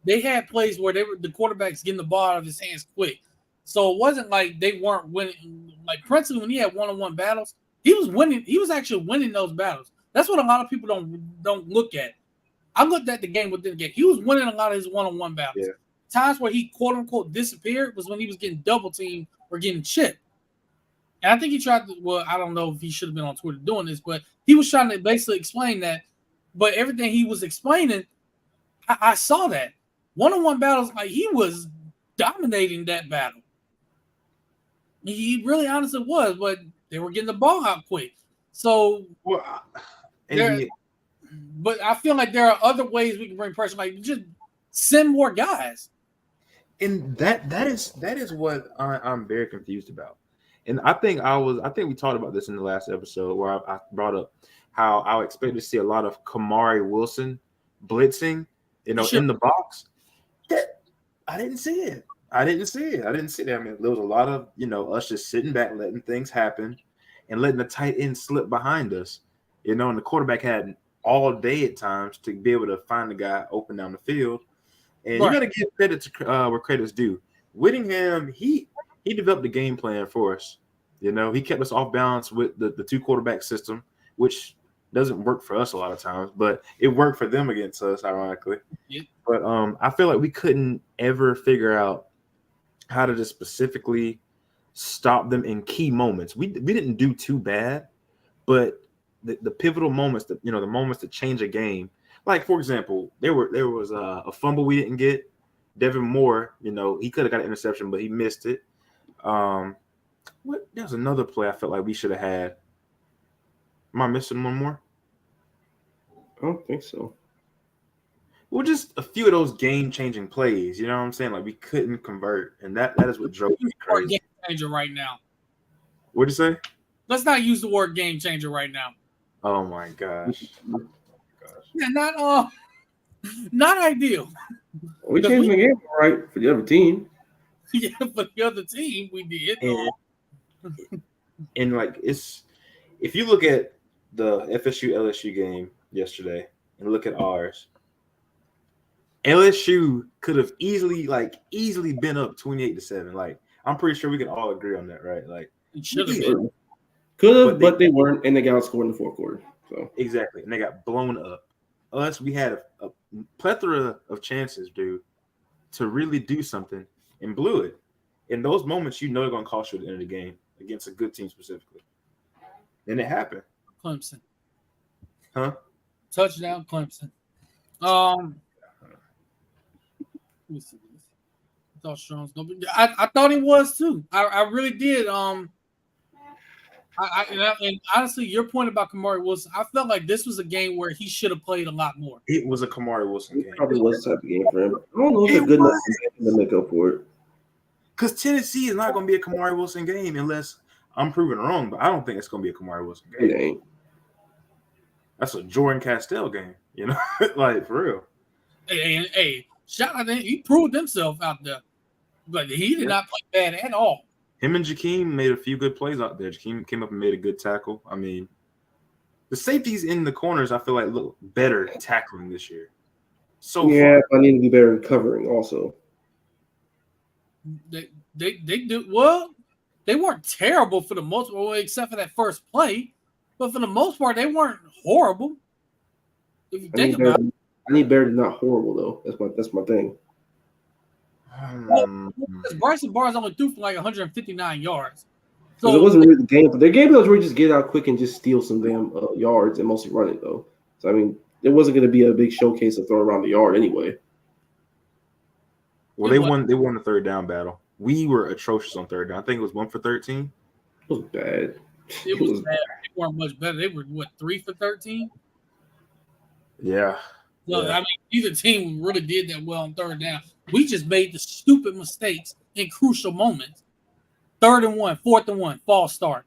They had plays where the quarterback's getting the ball out of his hands quick. So it wasn't like they weren't winning. Like Princeton, when he had one-on-one battles, he was winning. He was actually winning those battles. That's what a lot of people don't look at. I looked at the game within the game. He was winning a lot of his one-on-one battles. Yeah. Times where he quote-unquote disappeared was when he was getting double-teamed or getting chipped. And I think he tried to, well, I don't know if he should have been on Twitter doing this, but he was trying to basically explain that. But everything he was explaining, I saw that. One-on-one battles, like he was dominating that battle. He really honestly was, but they were getting the ball out quick. So, but I feel like there are other ways we can bring pressure, like just send more guys. And that is what I'm very confused about. And I think we talked about this in the last episode where I brought up how I would expect to see a lot of Kamari Wilson blitzing, in the box. I didn't see it. I didn't see that. I mean, there was a lot of, us just sitting back, letting things happen. and letting the tight end slip behind us. And the quarterback had all day at times to be able to find the guy open down the field. And you got to give credit to where credit's due. Whittingham, he developed the game plan for us. He kept us off balance with the two quarterback system, which doesn't work for us a lot of times, but it worked for them against us, ironically. Yeah. But I feel like we couldn't ever figure out how to just specifically stop them in key moments. We didn't do too bad, but the pivotal moments, the moments that change a game. Like, for example, there was a fumble we didn't get. Devin Moore, he could have got an interception, but he missed it. There's another play I felt like we should have had. Am I missing one more? I don't think so. Well, just a few of those game-changing plays. You know what I'm saying? Like, we couldn't convert, and that is what drove me crazy. Game changer right now. What'd you say? Let's not use the word game changer right now. Oh my gosh. Yeah, not ideal. We changed the game right for the other team. Yeah, for the other team, we did. And like, if you look at the FSU LSU game yesterday and look at ours, LSU could have easily been up 28-7. Like, I'm pretty sure we can all agree on that, right? Like, it should have been. Could have, but they weren't, and they got outscored in the fourth quarter. So exactly, and they got blown up. Us, we had a plethora of chances, dude, to really do something, and blew it. In those moments, they're going to cost you at the end of the game against a good team specifically. And it happened. Clemson. Huh? Touchdown, Clemson. Let me see this. I thought Strong's gonna be. I thought he was too. I really did. And honestly, your point about Kamari Wilson, I felt like this was a game where he should have played a lot more. It was a Kamari Wilson game. It probably was the type of game for him. I don't know if it's good enough to make up for it. Because Tennessee is not going to be a Kamari Wilson game unless I'm proven wrong, but I don't think it's going to be a Kamari Wilson game. It ain't. That's a Jordan Castell game, like for real. Hey, shout out to him. He proved himself out there, but he did not play bad at all. Him and Jakeem made a few good plays out there. Jakeem came up and made a good tackle. I mean, the safeties in the corners, I feel like look better tackling this year. So yeah, I need to be better in covering also. They do well. They weren't terrible for the most part, except for that first play. But for the most part, they weren't horrible. If you think about it, I need better than not horrible though. That's my thing. Bryson Barnes only threw for like 159 yards. So it wasn't really the game, but their game was where you just get out quick and just steal some damn yards and mostly run it though. So I mean, it wasn't going to be a big showcase of throwing around the yard anyway. Well, they won the third down battle. We were atrocious on third down. I think it was 1 for 13. It was bad. It was bad. They weren't much better. They were 3 for 13. Yeah. So I mean, neither team really did that well on third down. We just made the stupid mistakes in crucial moments. 3rd and 1, 4th and 1, false start.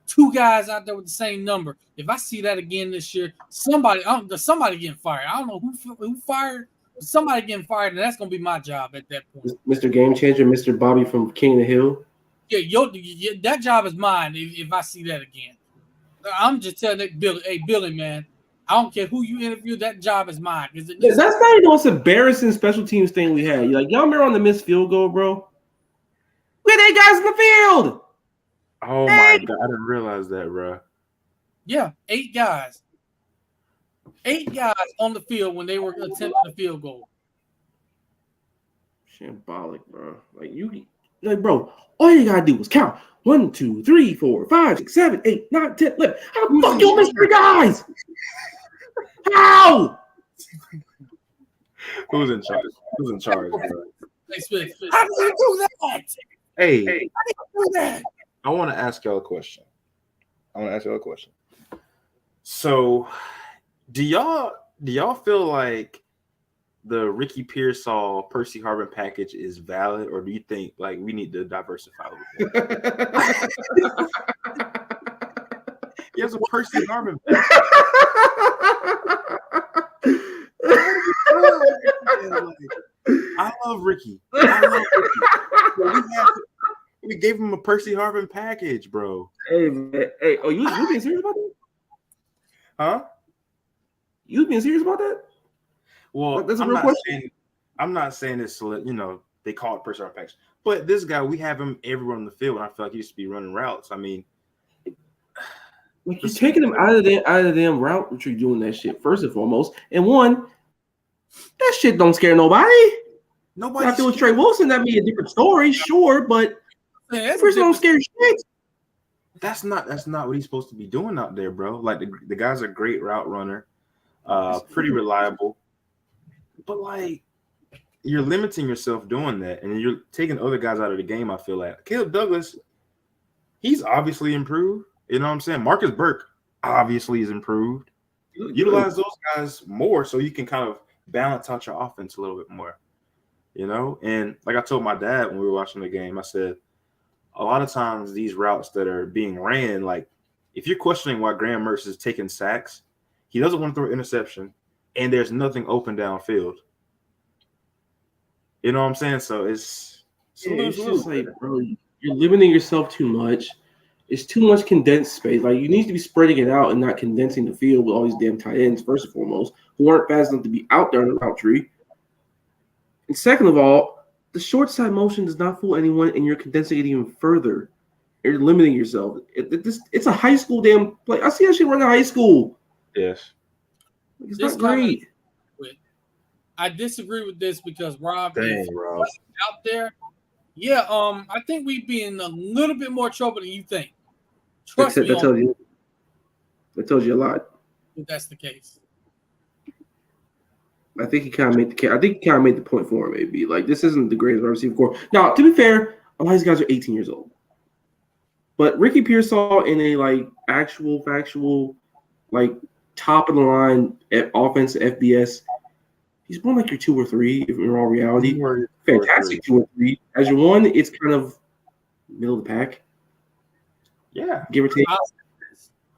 2 guys out there with the same number. If I see that again this year, somebody getting fired. I don't know who fired. Somebody getting fired, and that's gonna be my job at that point. Mr. Game Changer, Mr. Bobby from King of the Hill. Yeah, that job is mine if I see that again. I'm just telling that Billy, hey Billy, man, I don't care who you interview, that job is mine. That's not even the most embarrassing special teams thing we had. You're like, y'all remember on the missed field goal, bro? We had 8 guys in the field. Oh my God, I didn't realize that, bro. Yeah, 8 guys. 8 guys on the field when they were attempting the field goal. Shambolic, bro. Bro, all you gotta do is count 1, 2, 3, 4, 5, 6, 7, 8, 9, 10, 11. How the fuck you miss 3 guys? How? Who's in charge? Who's in charge, bro? How did you do that? Hey, how did you do that? I want to ask y'all a question. So, do y'all feel like the Ricky Pearsall Percy Harvin package is valid, or do you think like we need to diversify a little bit? He has a Percy Harvin package. I love Ricky. We gave him a Percy Harvin package, bro. Hey, man. Hey, oh, you being serious about that? Huh? You being serious about that? Well, That's a real question. I'm not saying this, they call it Percy Harvin package. But this guy, we have him everywhere on the field, and I feel like he used to be running routes. I mean, like you're taking him out of the damn route tree doing that shit, first and foremost. And one, that shit don't scare nobody. Nobody. If it was Trey Wilson, that'd be a different story, sure, but that person don't scare shit. That's not what he's supposed to be doing out there, bro. Like the guy's a great route runner, pretty reliable. But like you're limiting yourself doing that, and you're taking other guys out of the game, I feel like. Caleb Douglas, he's obviously improved. You know what I'm saying? Marcus Burke obviously is improved. Utilize those guys more so you can kind of balance out your offense a little bit more. You know? And like I told my dad when we were watching the game, I said, a lot of times these routes that are being ran, like if you're questioning why Graham Mertz is taking sacks, he doesn't want to throw an interception, and there's nothing open downfield. You know what I'm saying? So it's just like, bro, you're limiting yourself too much. It's too much condensed space. Like you need to be spreading it out and not condensing the field with all these damn tight ends, first and foremost, who aren't fast enough to be out there in the route tree. And second of all, the short side motion does not fool anyone, and you're condensing it even further. You're limiting yourself. It's a high school damn play. I see that shit run in high school. Yes. It's not great. I disagree with this because Rob is out there. Yeah, I think we'd be in a little bit more trouble than you think. Trust me. That tells you a lot. If that's the case. I think he kind of made the point for him, maybe. Like, this isn't the greatest wide receiver core. Now, to be fair, a lot of these guys are 18 years old. But Ricky Pearsall in a, like, actual, factual, like, top of the line at offense, FBS, he's more like your 2 or 3, if in all reality. Fantastic 2 or 3. As your 1, it's kind of middle of the pack. Yeah. Give or take.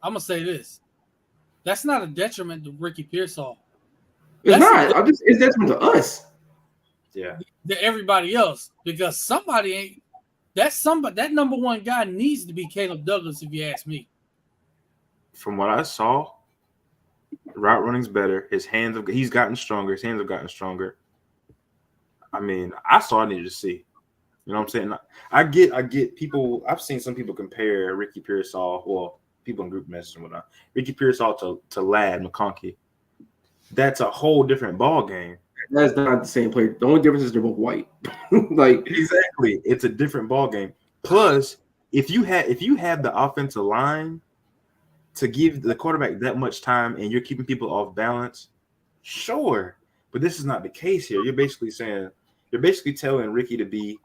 I'm going to say this. That's not a detriment to Ricky Pearsall. It's not. It's detriment to us. Yeah. To everybody else. Because somebody ain't. That number 1 guy needs to be Caleb Douglas, if you ask me. From what I saw, route running's better. He's gotten stronger. His hands have gotten stronger. I mean, I saw I needed to see. You know what I'm saying? I get people. I've seen some people compare Ricky Pearsall, well, people in group messages and whatnot, Ricky Pearsall to Ladd McConkey. That's a whole different ball game. That's not the same player. The only difference is they're both white. Like exactly, it's a different ball game. Plus, if you have the offensive line to give the quarterback that much time and you're keeping people off balance, sure. But this is not the case here. You're basically telling Ricky to be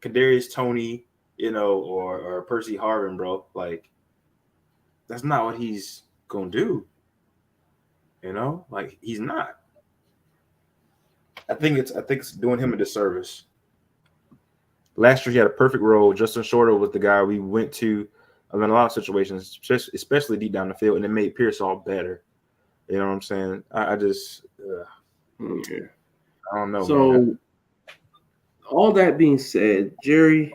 Kadarius Toney, or Percy Harvin, bro. Like, that's not what he's gonna do. Like he's not. I think it's doing him a disservice. Last year he had a perfect role. Justin Shorter was the guy we went to in a lot of situations, especially deep down the field, and it made Pearsall better. You know what I'm saying? I just I don't know. So, man. All that being said, Jerry,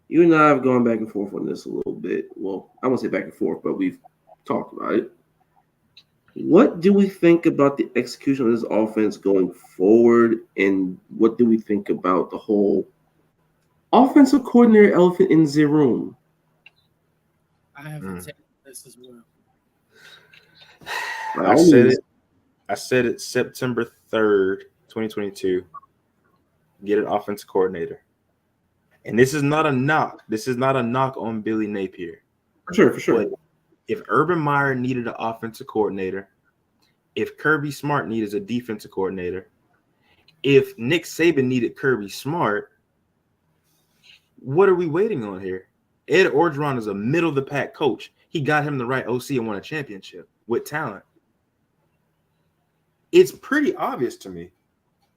you and I have gone back and forth on this a little bit. Well, I won't say back and forth, but we've talked about it. What do we think about the execution of this offense going forward, and what do we think about the whole offensive coordinator elephant in the room? I haven't taken this as well. I said it September 3rd, 2022. Get an offensive coordinator. And this is not a knock. This is not a knock on Billy Napier. For sure. But if Urban Meyer needed an offensive coordinator, if Kirby Smart needed a defensive coordinator, if Nick Saban needed Kirby Smart, what are we waiting on here? Ed Orgeron is a middle-of-the-pack coach. He got him the right OC and won a championship with talent. It's pretty obvious to me.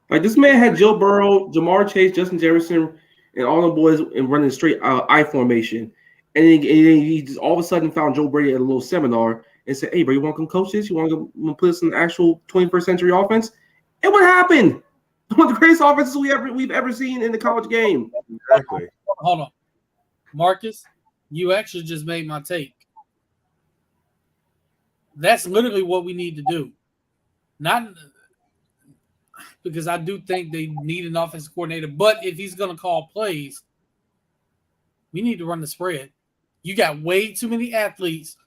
Like, this man had Joe Burrow, Jamar Chase, Justin Jefferson, and all the boys and running straight I formation. And then he just all of a sudden found Joe Brady at a little seminar and said, "Hey, bro, you want to come coach this? You want to put us in the actual 21st century offense?" And what happened? One of the greatest offenses we've ever seen in the college game. Exactly. Hold on. Marcus, you actually just made my take. That's literally what we need to do. Not because I do think they need an offensive coordinator, but if he's going to call plays, we need to run the spread. You got way too many athletes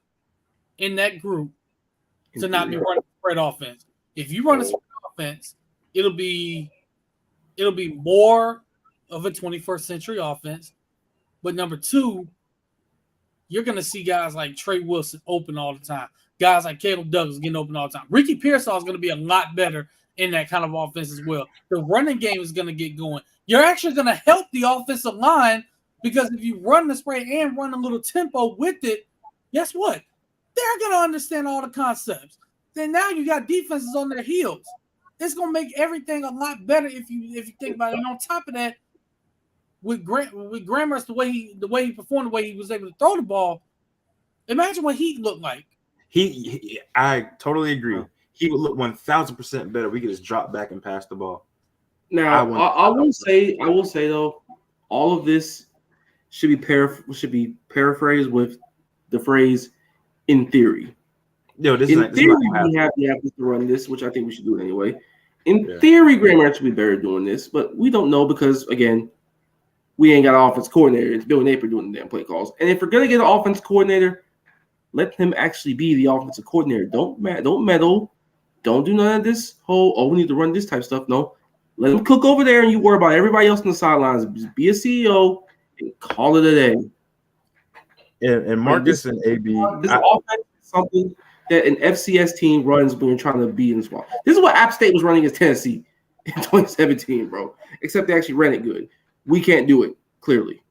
in that group to not be running spread offense. If you run a spread offense, it'll be more of a 21st century offense. But number two, you're going to see guys like Trey Wilson open all the time. Guys like Caleb Douglas getting open all the time. Ricky Pearsall is going to be a lot better in that kind of offense as well. The running game is going to get going. You're actually going to help the offensive line because if you run the spread and run a little tempo with it, guess what? They're going to understand all the concepts. Then now you got defenses on their heels. It's going to make everything a lot better if you think about it. And on top of that, with Grammer's the way he performed, the way he was able to throw the ball, imagine what he looked like. I totally agree. He would look 1,000% better. We could just drop back and pass the ball. Now, I will say though, all of this should be paraphrased with the phrase "in theory." Yo, in theory, we have to run this, which I think we should do it anyway. In theory, Graham should be better doing this, but we don't know because again, we ain't got an offense coordinator. It's Bill Napier doing the damn play calls. And if we're gonna get an offense coordinator, let him actually be the offensive coordinator. Don't meddle. Don't do none of this whole, we need to run this type of stuff. No. Let him cook over there and you worry about everybody else on the sidelines. Just be a CEO and call it a day. And Marcus and AB. This offense is something that an FCS team runs when you're trying to be in the spot. This is what App State was running against Tennessee in 2017, bro. Except they actually ran it good. We can't do it, clearly.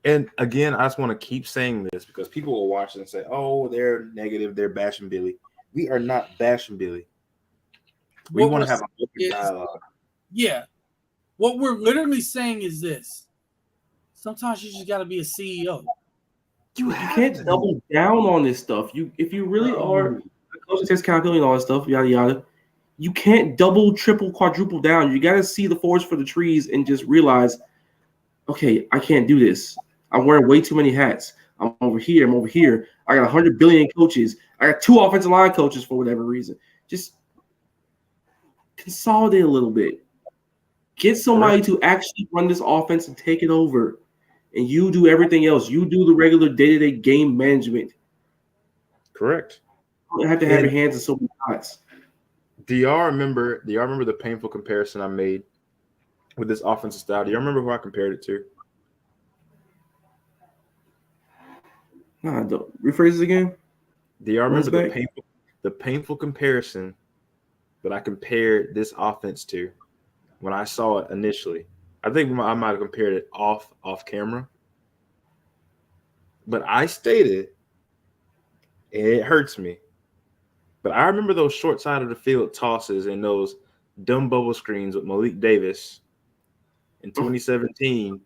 And again, I just want to keep saying this because people will watch and say, oh, they're negative, they're bashing Billy. We are not bashing Billy. We want to have an open dialogue. Yeah. What we're literally saying is this. Sometimes you just got to be a CEO. You can't double down on this stuff. If you really are close to accountability and all that stuff, yada yada, you can't double, triple, quadruple down. You got to see the forest for the trees and just realize, okay, I can't do this. I'm wearing way too many hats. I'm over here. I got 100 billion coaches. I got 2 offensive line coaches for whatever reason. Just consolidate a little bit. Get somebody to actually run this offense and take it over. And you do everything else. You do the regular day-to-day game management. Correct. You don't have to have your hands in so many pots. Do y'all remember the painful comparison I made with this offensive style? Do y'all remember who I compared it to? Nah, don't. Rephrase it again. Do y'all remember the painful comparison that I compared this offense to when I saw it initially? I think I might have compared it off camera. But I stated, and it hurts me, but I remember those short side of the field tosses and those dumb bubble screens with Malik Davis in 2017.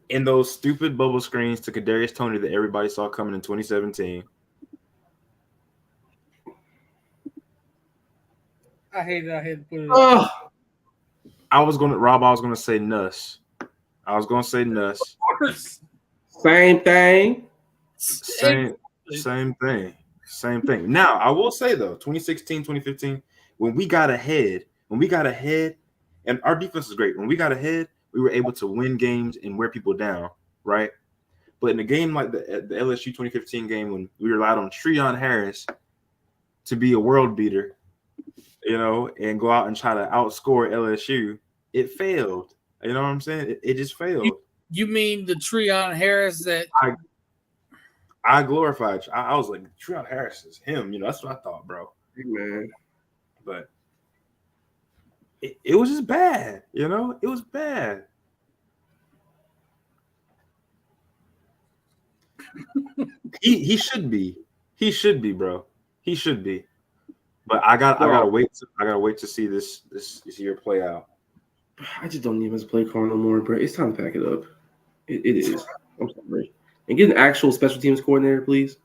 And those stupid bubble screens to Kadarius Toney that everybody saw coming in 2017. I hate to put it up. I was gonna say Nuss. I was gonna say Nuss. Same thing. Same thing. Now, I will say though, 2016, 2015, when we got ahead, and our defense is great. When we got ahead, we were able to win games and wear people down, right? But in a game like the LSU 2015 game, when we relied on Treon Harris to be a world beater, and go out and try to outscore LSU, it failed. You know what I'm saying? It just failed. You mean the Treon Harris that I glorified? I was like, Treon Harris is him. That's what I thought, bro. Man. But it was just bad. It was bad. He should be. He should be, bro. He should be. But I gotta wait to see this year play out. I just don't need him as a play caller no more, bro. It's time to pack it up. It is. I'm sorry. And get an actual special teams coordinator, please.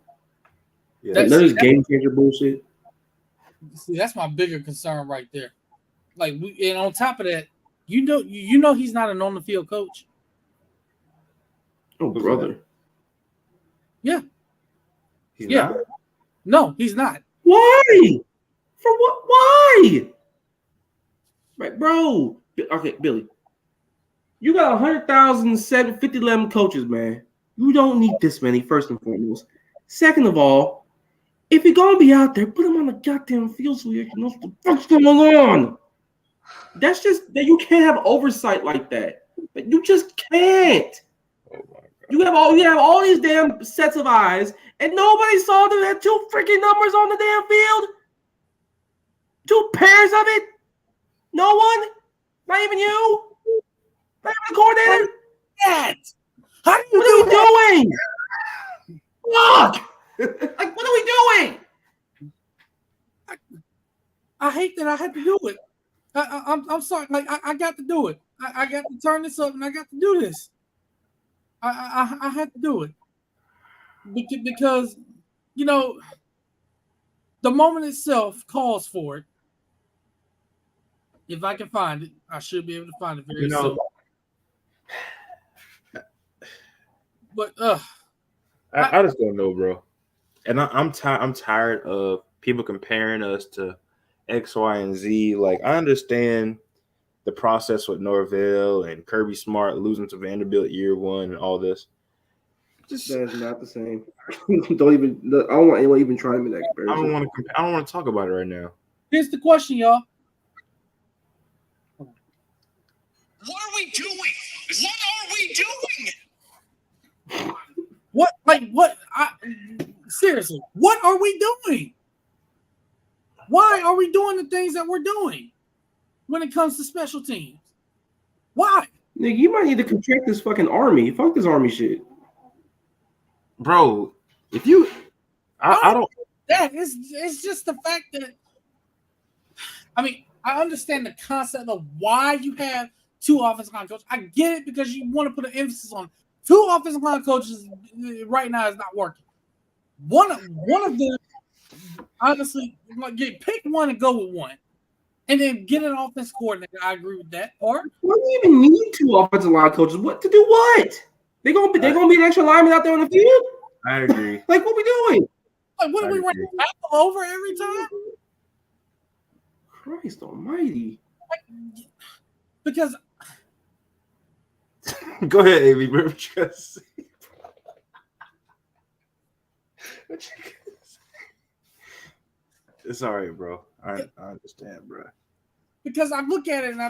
Yeah, none of this game changer bullshit. See, that's my bigger concern right there. And on top of that, You know he's not an on the field coach. Oh, brother. Yeah. He's Yeah. not. No, he's not. Why? For what? Why? Right, bro. Okay, Billy. You got 100,000, 50, 11 coaches, man. You don't need this many, first and foremost. Second of all, if you're going to be out there, put them on the goddamn field so you can know what the fuck's going on. That's just that you can't have oversight like that. Like, you just can't. Oh my God. You have all these damn sets of eyes, and nobody saw them had 2 freaking numbers on the damn field. 2 pairs of it. No one. Not even you. Not even the coordinator. That. How do you What do are we that? doing? Fuck! Like, what are we doing? I hate that I had to do it. I'm sorry. Like I got to do it. I got to turn this up and I got to do this. I had to do it because you know the moment itself calls for it. If I can find it, I should be able to find it very soon. But I just don't know, bro. And I'm tired of people comparing us to X, Y, and Z. Like, I understand the process with Norvell and Kirby Smart losing to Vanderbilt year 1 and all this. That is not the same. I don't want anyone even trying to make that comparison. I don't want to talk about it right now. here's the question, y'all. What are we doing? What are we doing? What? Like what? Seriously, what are we doing? Why are we doing the things that we're doing when it comes to special teams? Why? Nigga, you might need to contract this fucking army. Fuck this army shit. Bro, if you I don't That it's just the fact that I mean, I understand the concept of why you have 2 offensive line coaches. I get it because you want to put an emphasis on 2 offensive line coaches right now is not working. One of them, honestly, pick one and go with one. And then get an offense coordinator. I agree with that part. Why do you even need 2 offensive line coaches? What to do what? They're gonna be an extra lineman out there on the field? I agree. Like, what we doing? Like, what are we running over every time? Christ almighty. Because Go ahead, Amy. It's all right, bro. I understand, bro. Because I look at it and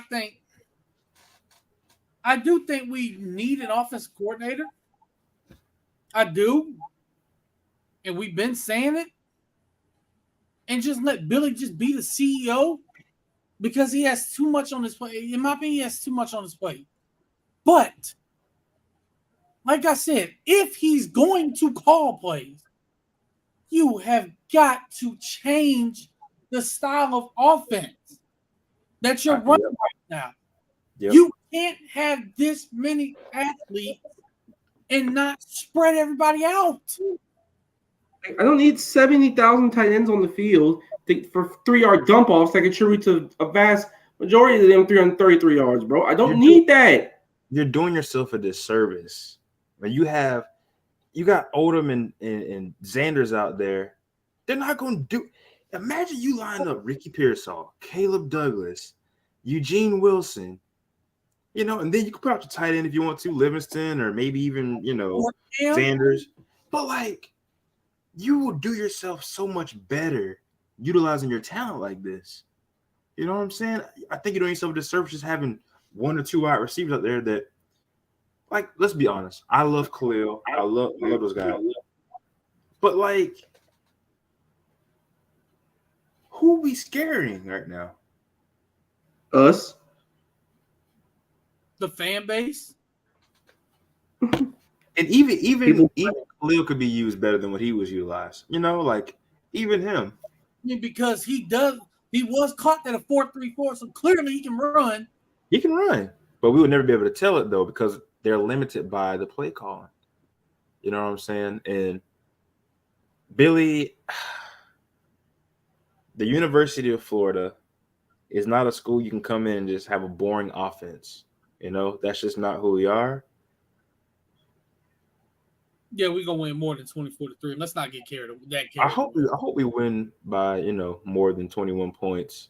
I do think we need an offense coordinator. I do. And we've been saying it. And just let Billy just be the CEO because he has too much on his plate. In my opinion, he has too much on his plate. But, like I said, if he's going to call plays, you have got to change the style of offense that you're running right now. Yep. You can't have this many athletes and not spread everybody out. I don't need 70,000 tight ends on the field for 3-yard dump offs that contribute to a vast majority of them 333 yards, bro. I don't need that. You're doing yourself a disservice. When you got Odom and Xanders out there, they're not going to do. Imagine you line up Ricky Pearsall, Caleb Douglas, Eugene Wilson, and then you can put out your tight end if you want to, Livingston, or maybe even, Xanders. But, like, you will do yourself so much better utilizing your talent like this. You know what I'm saying? I think you're doing yourself a disservice just having 1 or 2 wide receivers out there that, like, let's be honest. I love Khalil. I love those guys. But, like, who are we scaring right now? Us. The fan base. And even Khalil could be used better than what he was utilized. Like, even him. I mean, because he was caught at a 4.34, so clearly he can run. He can run. But we would never be able to tell it, though, because they're limited by the play calling. You know what I'm saying? And Billy, the University of Florida is not a school you can come in and just have a boring offense. You know, that's just not who we are. Yeah, we're gonna win more than 24-3. Let's not get carried away. I hope we win by, you know, more than 21 points.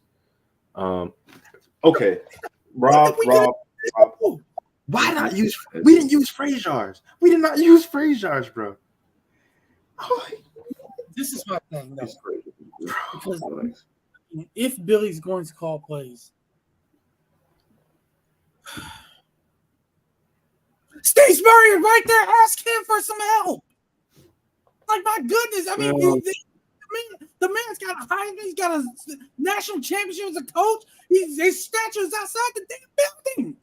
Okay. Rob. Why not use? We didn't use phrase jars. We did not use phrase jars, bro. This is my thing, though. Because if Billy's going to call plays, Steve Spurrier right there, ask him for some help. Like, my goodness, I mean, the man's got a Heisman, he's got a national championship as a coach. His statue is outside the damn building.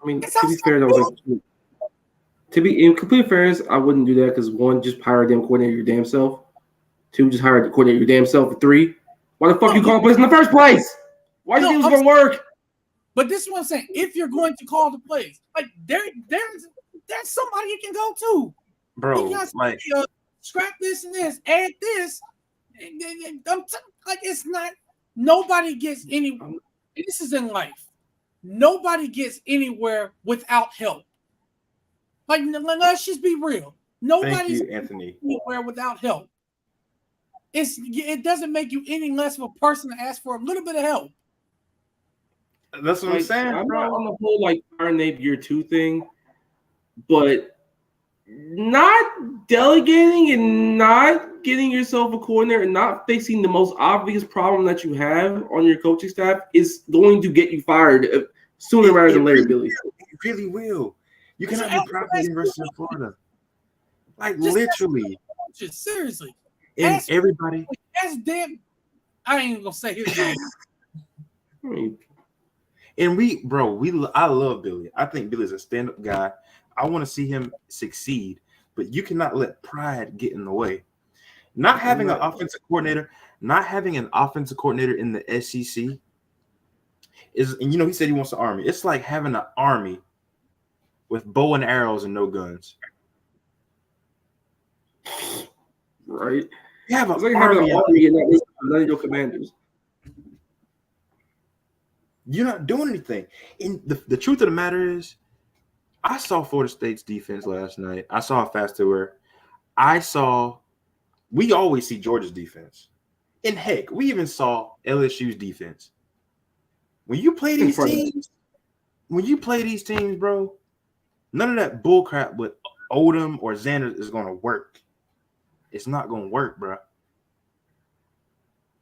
I mean, to be fair, though, to be in complete fairness, I wouldn't do that because one, just hire a damn coordinator your damn self. Two, just hire the coordinator your damn self. For three, why the fuck you call plays in the first place? Why do you think it was gonna work? But this is what I'm saying. If you're going to call the plays, like there's somebody you can go to, bro. Like scrap this and this, add this, and like it's not. Nobody gets any. This is in life. Nobody gets anywhere without help. Like, let's just be real. Nobody's Anthony. Anywhere without help. It doesn't make you any less of a person to ask for a little bit of help. That's what I'm saying. I'm not on the whole like Iron year 2 thing, but not delegating and not getting yourself a coordinator and not fixing the most obvious problem that you have on your coaching staff is going to get you fired sooner rather than later, Billy. It really will. You cannot be proud of the University of Florida. Like literally. Just seriously. And everybody. That's damn. I ain't even gonna say his name. And I love Billy. I think Billy's a stand-up guy. I want to see him succeed, but you cannot let pride get in the way. Not having an offensive coordinator in the SEC is, and you know, he said he wants an army. It's like having an army with bow and arrows and no guns. Right. You have it's like having an army and none of your commanders. You're not doing anything. And the truth of the matter is, I saw Florida State's defense last night. I saw how fast they were. We always see Georgia's defense. And heck, we even saw LSU's defense. When you play these teams, bro, none of that bullcrap with Odom or Xander is going to work. It's not going to work, bro.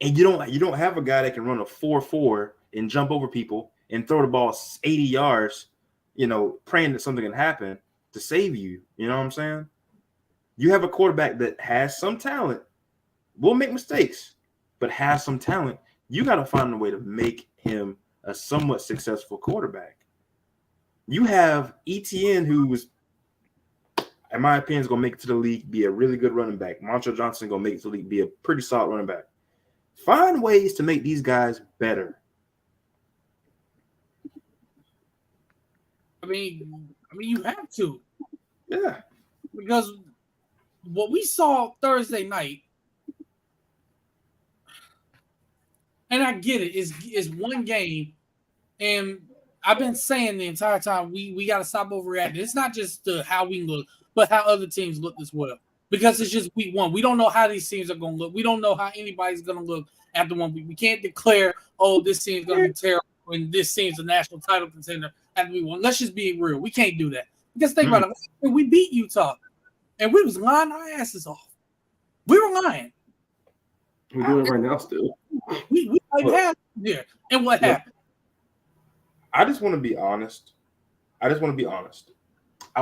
And you don't have a guy that can run a 4.4 and jump over people and throw the ball 80 yards, you know, praying that something can happen to save you. You know what I'm saying? You have a quarterback that has some talent, will make mistakes, but has some talent. You got to find a way to make him a somewhat successful quarterback. You have ETN, who was, in my opinion, is going to make it to the league, be a really good running back. Montrell Johnson going to make it to the league, be a pretty solid running back. Find ways to make these guys better. I mean, you have to. Yeah. Because what we saw Thursday night, and I get it, is one game, and I've been saying the entire time we got to stop overreacting. It's not just how we look, but how other teams look as well. Because it's just week one. We don't know how these teams are going to look. We don't know how anybody's going to look after 1 week. We can't declare, oh, this team's going to be terrible and this team's a national title contender after week one. Let's just be real. We can't do that. Because think about it. We beat Utah, and we was lying our asses off. We were lying. We're doing it right now still. We have there. And what happened? I just want to be honest. I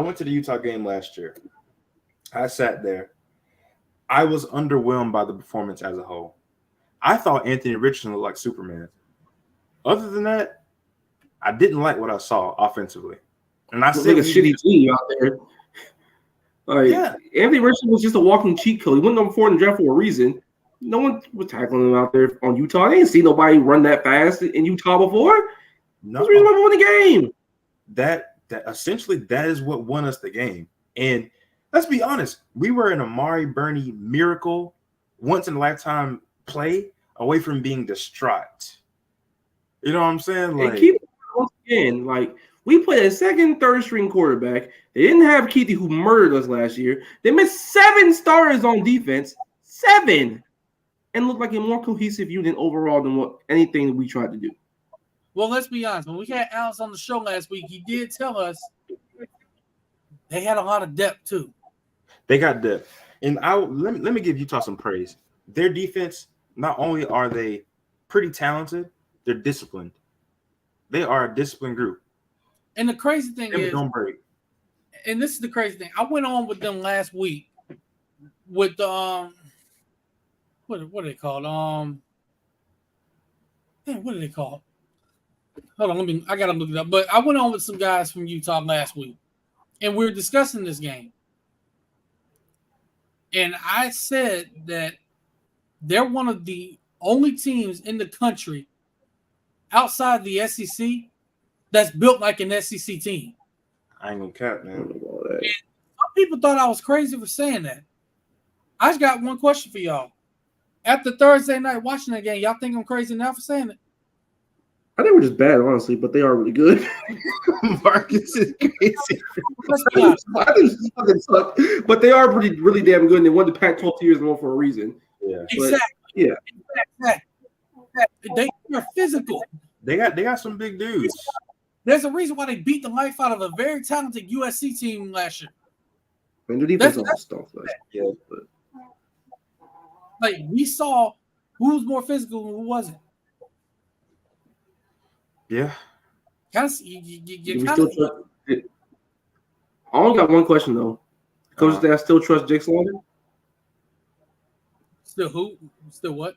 went to the Utah game last year. I sat there. I was underwhelmed by the performance as a whole. I thought Anthony Richardson looked like Superman. Other than that, I didn't like what I saw offensively. And I said, like a shitty team out there. Like, Anthony Richardson was just a walking cheat code. He went number 4 in the draft for a reason. No one was tackling him out there on Utah. They didn't see nobody run that fast in Utah before. No, that's the reason why we won the game. That essentially that is what won us the game. And let's be honest, we were an Amari Burney miracle, once in a lifetime play away from being distraught. You know what I'm saying? Like, And keep once again, like we played a second, third string quarterback. They didn't have Keithy, who murdered us last year. They missed 7 starters on defense, 7, and looked like a more cohesive unit overall than what anything we tried to do. Well, let's be honest. When we had Alex on the show last week, he did tell us they had a lot of depth too. they got depth. And let me give Utah some praise. Their defense, not only are they pretty talented, they're disciplined. They are a disciplined group. And the crazy thing is, don't break. And this is the crazy thing. I went on with them last week with the what are they called? What are they called? Hold on, I gotta look it up. But I went on with some guys from Utah last week, and we were discussing this game. And I said that they're one of the only teams in the country outside the SEC that's built like an SEC team. I ain't gonna cap, man. And some people thought I was crazy for saying that. I just got one question for y'all. After Thursday night watching that game, y'all think I'm crazy now for saying it? I think we're just bad, honestly, but they are really good. Marcus is crazy. Let's be honest. I think this fucking suck, but they are really damn good, and they won the Pac-12 2 years in a row for a reason. Yeah, Exactly. Yeah. They are physical. they got some big dudes. There's a reason why they beat the life out of a very talented USC team last year. And their defense also stunk. Yeah, but Like, we saw who was more physical and who wasn't. yeah. Kind of, you kind of. I only got one question though. Coach, I still trust Jake Slaughter? Still who? Still what?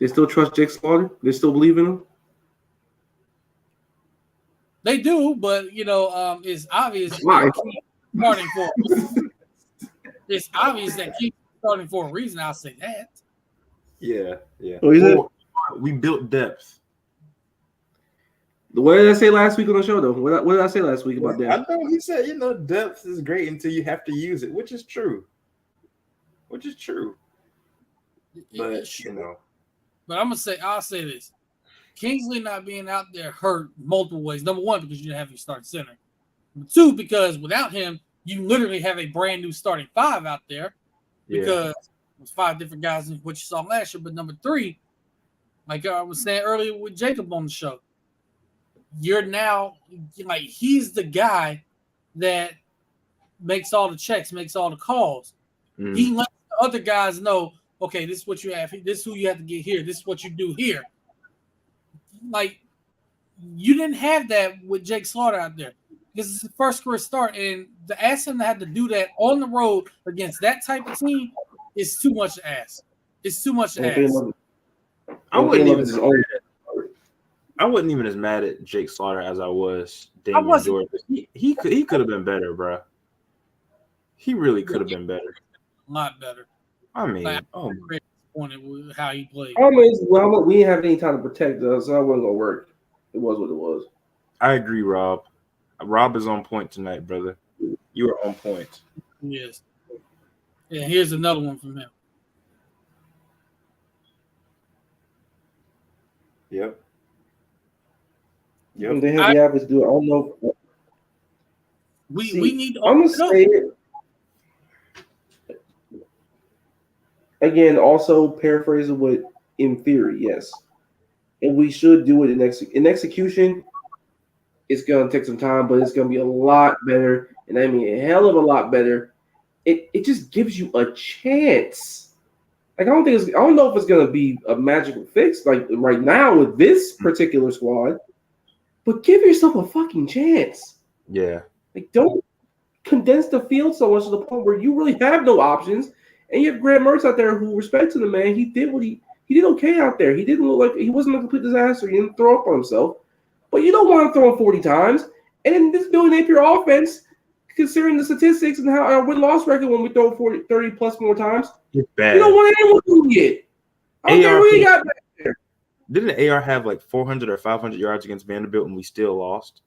They still trust Jake Slaughter? They still believe in him? They do, but it's obvious. Why? Starting for. It's obvious that he's starting for a reason. I'll say that. Yeah. Oh, we built depth. What did I say last week on the show, though? What did I say last week about I that? know he said, depth is great until you have to use it, which is true. But But I'm gonna say, I'll say this: Kingsley not being out there hurt multiple ways. Number one, because you didn't have your starting center. Number two, because without him, you literally have a brand new starting 5 out there. Because it was 5 different guys in what you saw last year. But number 3, like I was saying earlier with Jacob on the show, you're now like he's the guy that makes all the checks, makes all the calls. Mm. He lets the other guys know, okay, this is what you have. This is who you have to get here. This is what you do here. Like, you didn't have that with Jake Slaughter out there. This is his first career start, and to ask him to have to do that on the road against that type of team is too much to ask. It's too much to ask. I wasn't even as mad at Jake Slaughter as I was Damian George. He could have been better, bro. He really could have been better. A lot better. I mean, I'm very disappointed with how he played. We didn't have any time to protect us, so it wasn't gonna work. It was what it was. I agree, Rob. Rob is on point tonight, brother. You are on point. Yes. Yeah, here's another one from him. Yep. They have the average to do it. I don't know. We need. I'm gonna say it again. Also, paraphrasing what in theory, yes, and we should do it in execution. It's gonna take some time, but it's gonna be a lot better, and I mean a hell of a lot better. It just gives you a chance. Like I don't know if it's gonna be a magical fix like right now with this particular squad, but give yourself a fucking chance. Yeah. Like don't condense the field so much to the point where you really have no options, and you have Grant Mertz out there who, respect to the man, he did okay out there. He didn't look like he wasn't a complete disaster. He didn't throw up on himself. But you don't want to throw him 40 times. And in this Billy Napier offense, considering the statistics and how our win-loss record when we throw 30 plus more times, it's bad. You don't want anyone doing it. I don't care who you got back there. Didn't AR have like 400 or 500 yards against Vanderbilt and we still lost?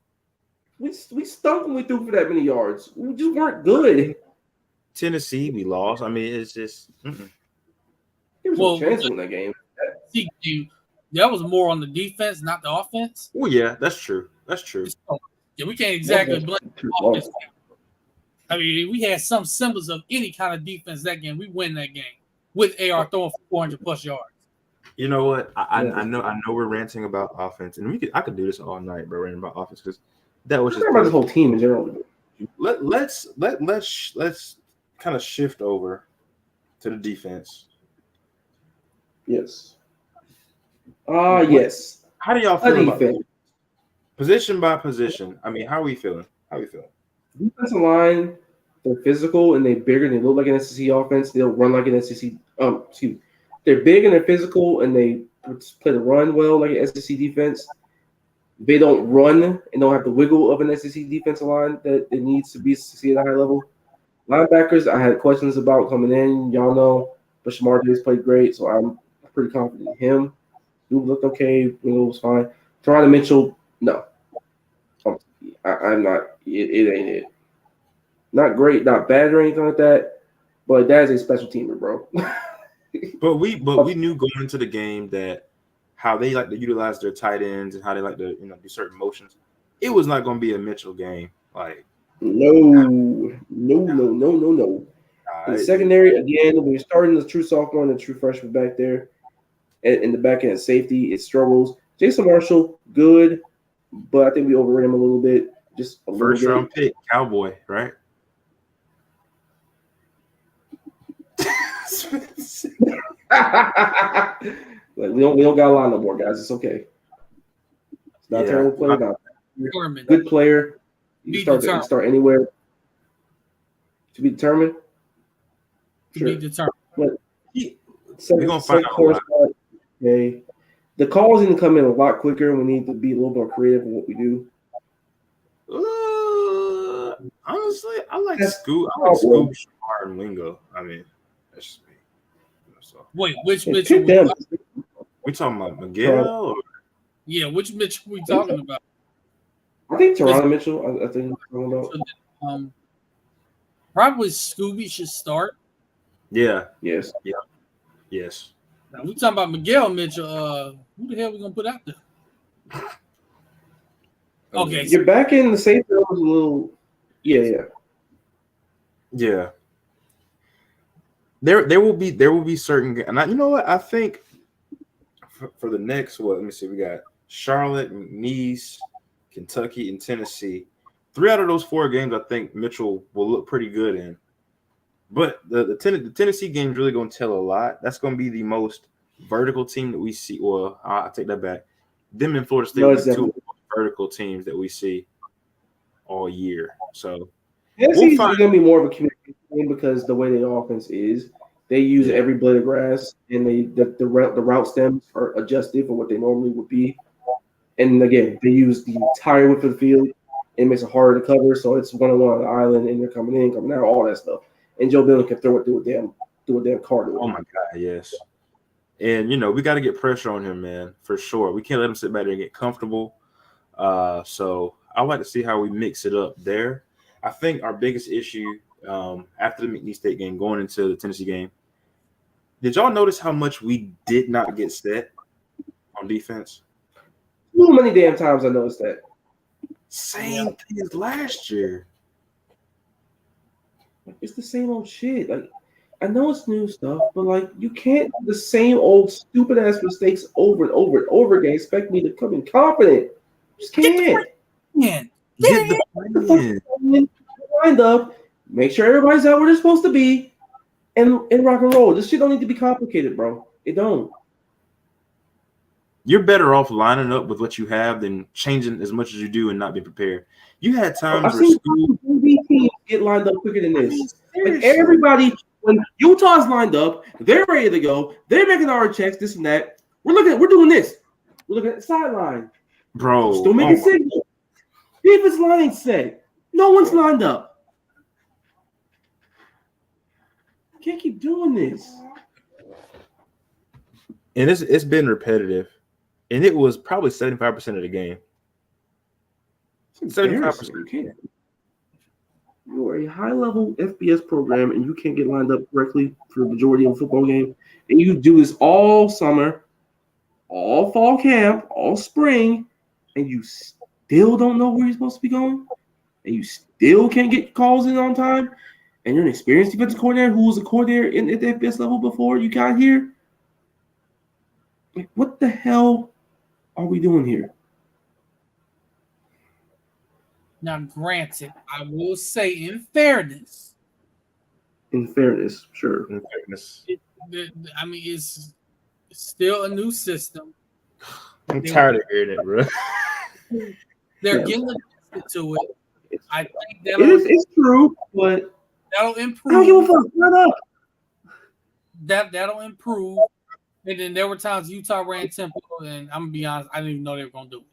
We stunk when we threw for that many yards. We just weren't good. Tennessee, we lost. I mean, it's just. There was no chance in that game. that was more on the defense, not the offense. Well, yeah, that's true. That's true. So, yeah, we can't exactly blame the offense. I mean, we had some semblance of any kind of defense that game. We win that game with AR throwing for 400 plus yards. You know what? I know we're ranting about offense, and I could do this all night, bro, ranting about offense because that was just about this whole team in general. Let's kind of shift over to the defense. Yes. Yes. How do y'all feel about that? Position by position? I mean, how are we feeling? Defensive line, they're physical and they're bigger and they look like an SEC offense. They'll run like an SEC. They're big and they're physical and they play the run well like an SEC defense. They don't run and don't have the wiggle of an SEC defensive line that it needs to be to succeed at a high level. Linebackers, I had questions about coming in. Y'all know, but Shamar Davis played great, so I'm pretty confident in him. Duke looked okay. Wingo was fine. Toronto Mitchell, no. I'm not. It ain't it. Not great, not bad or anything like that, but that is a special teamer, bro. But we knew going into the game that how they like to utilize their tight ends and how they like to do certain motions. It was not going to be a Mitchell game. Like no. In the secondary, again, we're starting the true sophomore and the true freshman back there. In the back end safety, it struggles. Jason Marshall, good, but I think we overrated him a little bit. Just a first round pick, Cowboy, right? Like we don't got a lot no more, guys. It's okay. It's not a terrible player. Not good player. You can start anywhere. To be determined. Sure. To be determined. But we're gonna find out. Okay. The calls need to come in a lot quicker. We need to be a little more creative in what we do. Honestly, I like Scoop. I like Scoop, Shamar, and Wingo. I mean, that's just me. So. Wait, which Mitchell? We talking about Miguel? Or? Yeah, which Mitchell we talking about? I think Toronto Mitchell. I think we're talking about. Probably Scooby should start. Yeah. Yes. Yeah. Yes. Now we talking about Miguel Mitchell. Who the hell we gonna put out there? Okay, you're back in the safety was a little. Yeah. There will be certain, and you know what I think for the next let me see, we got Charlotte, McNeese, Kentucky, and Tennessee. 3 out of those 4 games, I think Mitchell will look pretty good in. But the Tennessee game is really going to tell a lot. That's going to be the most vertical team that we see. Well, I take that back. Them and Florida State are 2 vertical teams that we see all year. So Tennessee is going to be more of a communication game because the way their offense is, they use every blade of grass, and the route stems are adjusted for what they normally would be. And again, they use the entire width of the field. It makes it harder to cover, so it's 1-on-1 on the island, and they're coming in, coming out, all that stuff. And Joe Dillon can throw it through a damn card. Oh my God, yes. And we got to get pressure on him, man, for sure. We can't let him sit back there and get comfortable. So I like to see how we mix it up there. I think our biggest issue after the McNeese State game, going into the Tennessee game, did y'all notice how much we did not get set on defense? Too many damn times I noticed that. Same thing as last year. It's the same old shit. Like, I know it's new stuff, but like, you can't do the same old stupid ass mistakes over and over and over again. Expect me to come in confident. You just can't. Get the plan. Lined up. Make sure everybody's out where they're supposed to be, and rock and roll. This shit don't need to be complicated, bro. It don't. You're better off lining up with what you have than changing as much as you do and not be prepared. You had times I've seen teams get lined up quicker than this. Like everybody, when Utah's lined up, they're ready to go. They're making our checks, this and that. We're doing this. We're looking at the sideline, bro. Still making signals. Defense line set. No one's lined up. Can't keep doing this. And it's been repetitive. And it was probably 75% of the game. 75%. You are a high-level FBS program, and you can't get lined up correctly for the majority of a football game. And you do this all summer. all fall camp, all spring, and you still don't know where you're supposed to be going, and you still can't get calls in on time, and you're an experienced defensive coordinator who was a coordinator at that best level before you got here. Like, what the hell are we doing here? Now, granted, I will say, in fairness, Sure. In fairness. I mean, it's still a new system. I'm tired of hearing it, bro. They're Yeah. getting adjusted to it. I think It's true, but that'll I don't give a improve. fuck. Shut up. That'll improve. And then there were times Utah ran tempo, and I'm gonna be honest, I didn't even know they were gonna do it.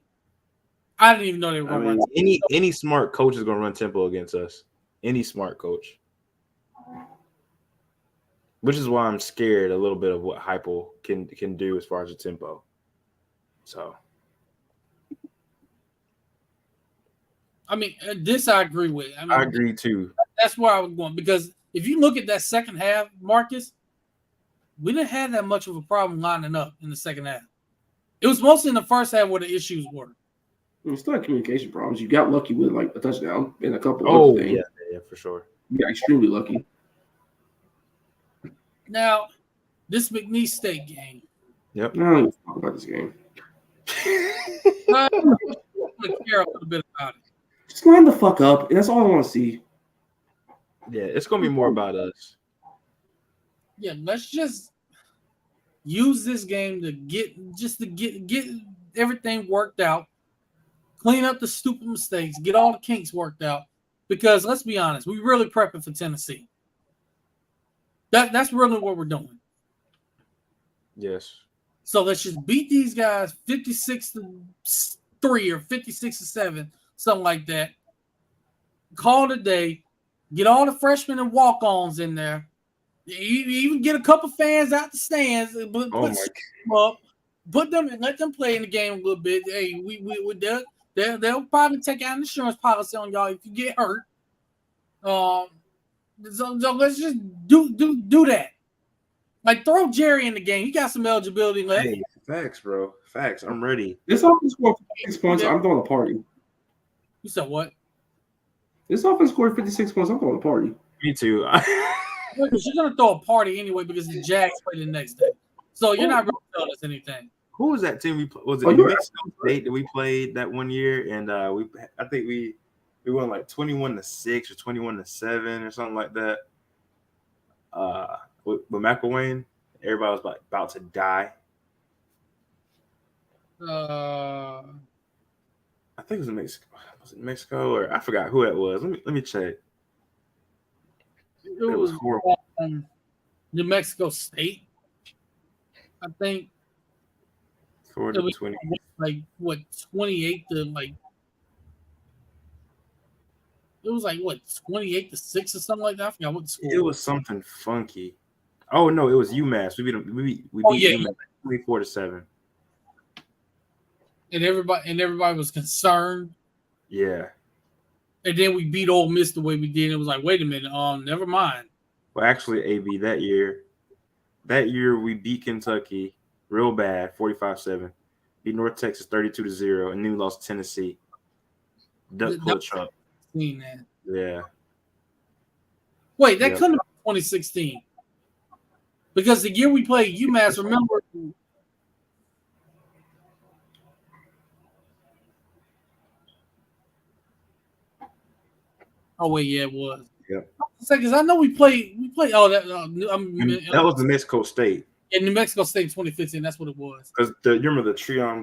I didn't even know they were gonna run tempo. Any smart coach is gonna run tempo against us. Any smart coach. Which is why I'm scared a little bit of what Heupel can do as far as the tempo. So I mean, this I agree with. I mean, I agree too. That's where I was going, because if you look at that second half, Marcus, we didn't have that much of a problem lining up in the second half. It was mostly in the first half where the issues were. You still had communication problems. You got lucky with like a touchdown and a couple Oh other things. yeah, for sure. You got extremely lucky. Now, this McNeese State game. Yep. I don't even talk about this game. I want to care a little bit about it. Just line the fuck up. That's all I want to see. Yeah, it's gonna be more about us. Yeah, let's just use this game to get everything worked out, clean up the stupid mistakes, get all the kinks worked out. Because let's be honest, we really prepping for Tennessee. That's really what we're doing. Yes. So let's just beat these guys 56-3 or 56-7, something like that. Call it a day. Get all the freshmen and walk-ons in there. You even get a couple fans out the stands. Put them and let them play in the game a little bit. Hey, they'll probably take out an insurance policy on y'all if you get hurt. So let's just do that. Like, throw Jerry in the game. He got some eligibility left. Hey, facts, bro. Facts. I'm ready. This offense scored 56 points. I'm throwing a party. You said what? This offense scored 56 points. I'm throwing a party. Me too. Because you're gonna throw a party anyway because the Jags play the next day. So you're not really telling us anything. Who was that team we played? Was it New Mexico State that we played that one year? And I think we won like 21-6 or 21-7 or something like that. With McElwain, everybody was like about to die. Uh, I think it was in Mexico. Was it Mexico or I forgot who it was. Let me check. it was horrible. New Mexico State, I think. 40-20. Like what, 28 to like. It was like what, 28-6 or something like that. I forgot what the score. It was something funky. Oh no, it was UMass. We beat them. We beat UMass 24-7. And everybody was concerned. Yeah. And then we beat Ole Miss the way we did. It was like, wait a minute, never mind. Well, actually, AB, that year we beat Kentucky real bad, 45-7. Beat North Texas 32-0, and then we lost Tennessee. Duck push up. Yeah. Wait, that couldn't have been 2016. Because the year we played UMass, remember? Oh wait, yeah, it was. Yeah. Because I know we played. Oh, that that was New Mexico State. In New Mexico State in 2015. That's what it was. Because you remember the Treon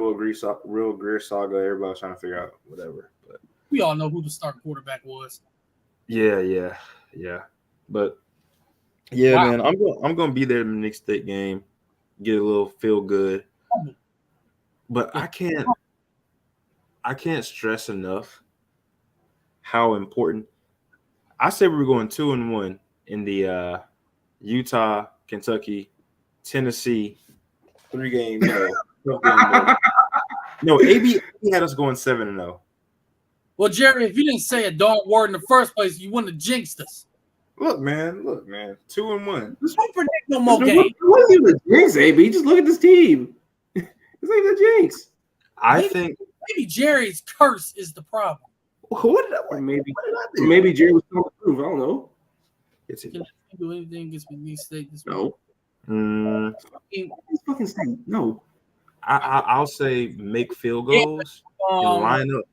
Real Greer saga? Everybody was trying to figure out whatever. But we all know who the starting quarterback was. Yeah. But yeah, wow. Man, I'm gonna be there in the next state game, get a little feel good. But I can't stress enough how important. I say we're going 2-1 in the Utah, Kentucky, Tennessee 3-game. No, AB had us going 7-0. Well, Jerry, if you didn't say a darn word in the first place, you wouldn't have jinxed us. Look, man, 2-1. Just don't predict no more games. What are you with jinx, AB? Just look at this team. It's like the jinx. I think maybe Jerry's curse is the problem. what did I do? Maybe Jerry was trying to prove. I don't know. It's Can he do anything against McNeese State this week? No. It's fucking state. No. I'll say make field goals and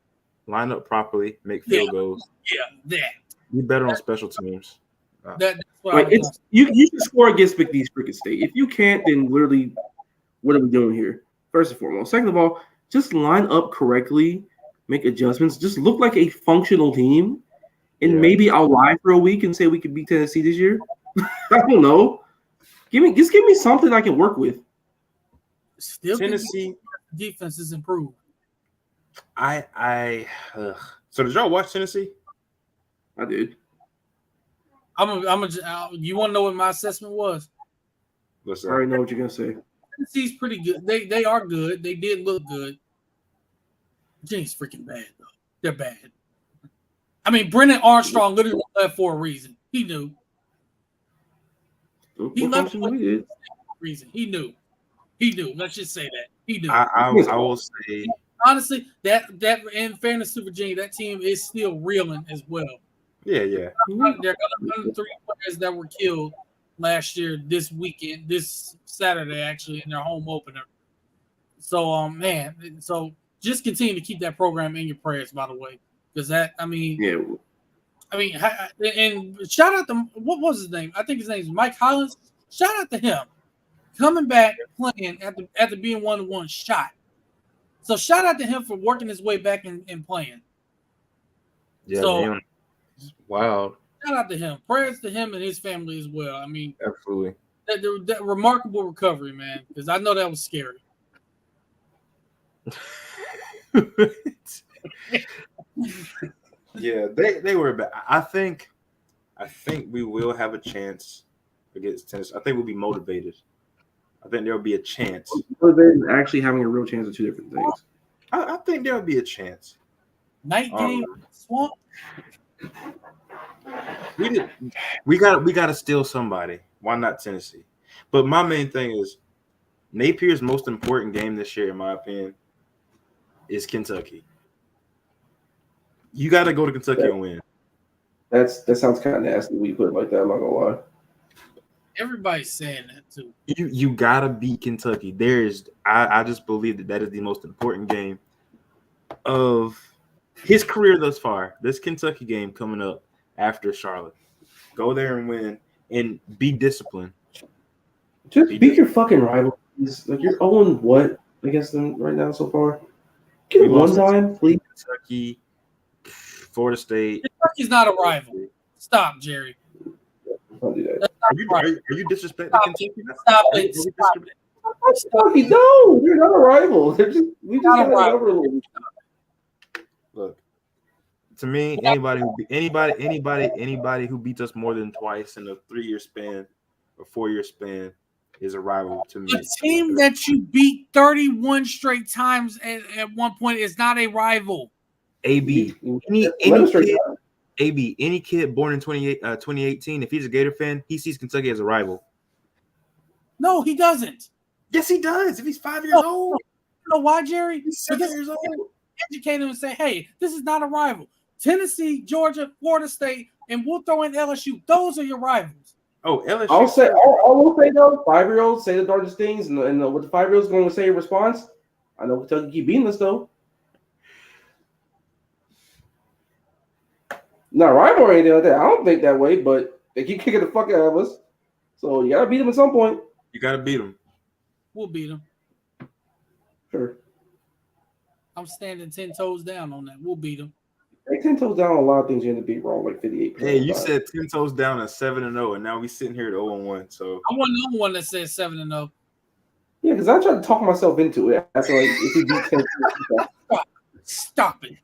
line up properly, make field goals. Yeah, that. Be better on special teams. That's what Like I was it's you can score against McNeese freaking state. If you can't, then literally, what are we doing here? First and foremost. Second of all, just line up correctly, make adjustments, just look like a functional team, and maybe I'll lie for a week and say we could beat Tennessee this year. I don't know. Give me something I can work with. Still Tennessee defense is improved. So did y'all watch Tennessee? I did. You want to know what my assessment was? What's I that? already know what you're gonna say. Tennessee's pretty good. They are good. They did look good. Virginia's freaking bad though. They're bad. I mean, Brennan Armstrong literally left for a reason. He knew. He left for a reason. He knew. Let's just say that. He knew. I will say honestly, that in fairness to Virginia, that team is still reeling as well. Yeah. They're gonna run 3 players that were killed last year, this Saturday, actually, in their home opener. So, so just continue to keep that program in your prayers, by the way, because and shout out to what was his name? I think his name is Mike Hollins. Shout out to him coming back playing after being 1-1 shot. So shout out to him for working his way back and playing. Yeah, so, man. Wow. Shout out to him. Prayers to him and his family as well. I mean, absolutely. That remarkable recovery, man, because I know that was scary. Yeah, they were bad. I think we will have a chance against Tennessee. I think we'll be motivated. I think there'll be a chance. Motivated and actually having a real chance are two different things. I think there'll be a chance. Night game, swamp. We got to steal somebody. Why not Tennessee? But my main thing is Napier's most important game this year, in my opinion, is Kentucky. You got to go to Kentucky and win. That sounds kind of nasty when you put it like that. I'm not gonna lie. Everybody's saying that too. You gotta beat Kentucky. I just believe that is the most important game of his career thus far. This Kentucky game coming up after Charlotte. Go there and win and be disciplined. Just beat your fucking rival. Like you're 0-what against them right now so far. Get it one time, please. Kentucky, Florida State. Kentucky's not a rival. Stop, Jerry. Don't do that. Are you disrespecting Kentucky? Stop it. Kentucky, no, they're not a rival. We just got a rival. Look, to me, anybody who beats us more than twice in a 3-year span or 4-year span is a rival to me. A team that you beat 31 straight times at one point is not a rival. AB, any kid born in 2018, if he's a Gator fan, he sees Kentucky as a rival. No, he doesn't. Yes, he does. If he's 5 years old. You know why, Jerry? He's 7 years old. Educate him and say, hey, this is not a rival. Tennessee, Georgia, Florida State, and we'll throw in LSU. Those are your rivals. Oh, LSU. I will say though, 5-year-olds say the darndest things, and what the 5-year-olds going to say in response. I know Kentucky keep beating us though. Not rival or anything like that. I don't think that way, but they keep kicking the fuck out of us. So you gotta beat them at some point. You gotta beat them. We'll beat them. Sure. I'm standing 10 toes down on that. We'll beat them. Hey, 10 toes down on a lot of things you end up being wrong, like 58%. Hey, you said 10 toes down at 7-0, and now we sitting here at 0-1. So I wasn't the only one that said 7-0. Yeah, because I tried to talk myself into it. That's like if you beat 10 Stop it.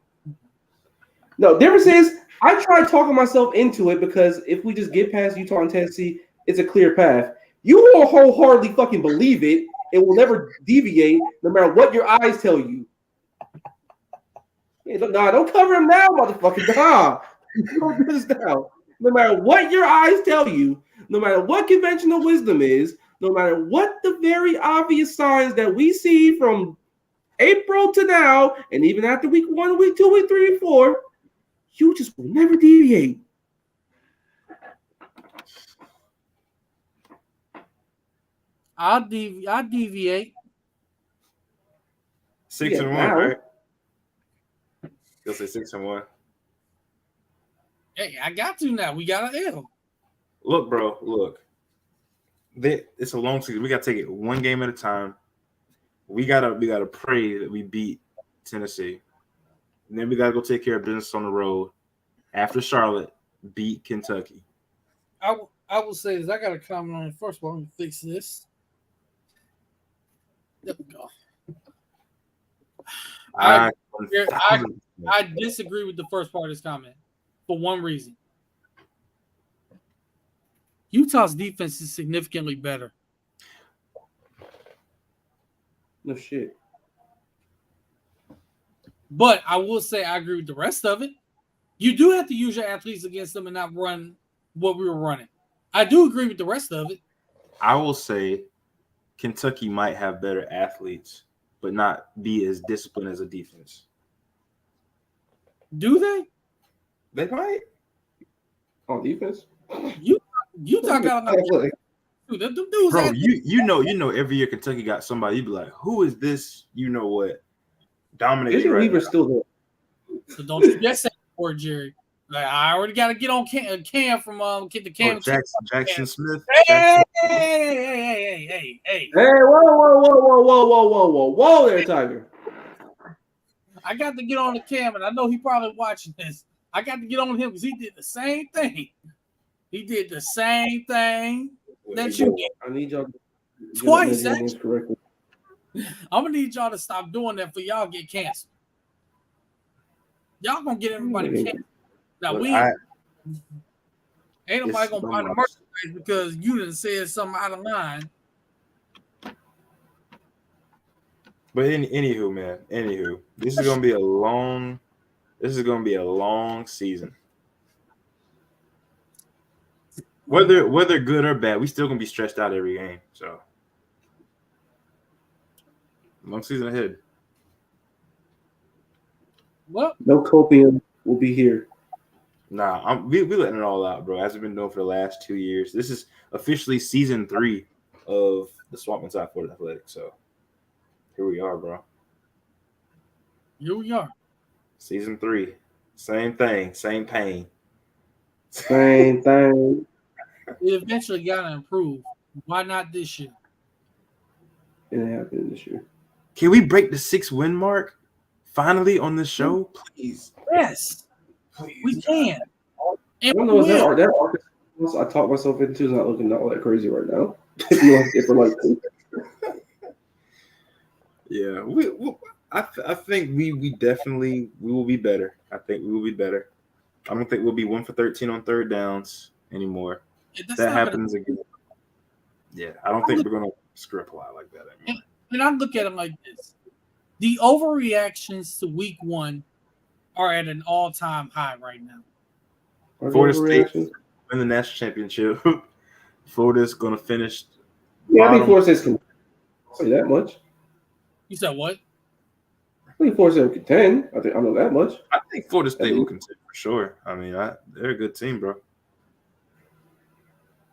No, difference is I tried talking myself into it because if we just get past Utah and Tennessee, it's a clear path. You will wholeheartedly fucking believe it. It will never deviate no matter what your eyes tell you. Yeah, don't cover him now, motherfucker. Nah. Don't do this now. No matter what your eyes tell you, no matter what conventional wisdom is, no matter what the very obvious signs that we see from April to now, and even after week 1, week 2, week 3, week 4, you just will never deviate. I'll deviate. 6-1, now. right? You'll say 6-1. Hey, I got to now. We got an L. Look, bro, look. It's a long season. We gotta take it one game at a time. We gotta pray that we beat Tennessee. And then we gotta go take care of business on the road. After Charlotte, beat Kentucky. I will say this. I got a comment on it. First of all, let me fix this. There we go. I disagree with the first part of this comment for one reason. Utah's defense is significantly better. No shit. But I will say I agree with the rest of it. You do have to use your athletes against them and not run what we were running. I do agree with the rest of it. I will say Kentucky might have better athletes, but not be as disciplined as a defense. Do they? They might. On defense? Utah got enough. Dude, them dudes. Bro, you know, every year Kentucky got somebody. You'd be like, who is this? You know what? Dominating right Weaver's now. still there. So don't you get that for Jerry. Like, I already got to get on Cam from get the Cam. Jackson Smith. Hey, Jackson. hey. Hey, whoa there, Tiger. I got to get on the Cam, and I know he probably watching this. I got to get on him because he did the same thing. He did the same thing that you did. I need y'all to Twice, get names correctly. I'm gonna need y'all to stop doing that for y'all get canceled. Y'all gonna get everybody canceled. Now ain't nobody gonna buy the merchandise because you done said something out of line. But anywho, man. This is gonna be a long season. Whether good or bad, we still gonna be stressed out every game. So long season ahead. Well, no copium will be here. Nah, we letting it all out, bro. As we've been doing for the last 2 years. This is officially season 3 of the Swamp Inside Florida Athletics. So here we are, bro. Here we are. Season 3. Same thing, same pain. Same thing. It eventually gotta improve. Why not this year? It happened this year. Can we break the 6-win mark finally on this show, please? Yes, Please. we can. I don't know. Is that Arkansas I talked myself into is not looking all that crazy right now. If we're like, yeah, I think we definitely will be better. I think we will be better. I don't think we'll be 1 for 13 on third downs anymore. That happens again. Yeah, I don't think we're gonna screw up a lot like that anymore. And I look at it like this: the overreactions to Week 1 are at an all-time high right now. Florida State win the national championship. Florida's gonna finish. Yeah, I think Florida State's can say that much. You said what? I think Florida State will contend. I know that much. I think Florida State will contend for sure. I mean, they're a good team, bro.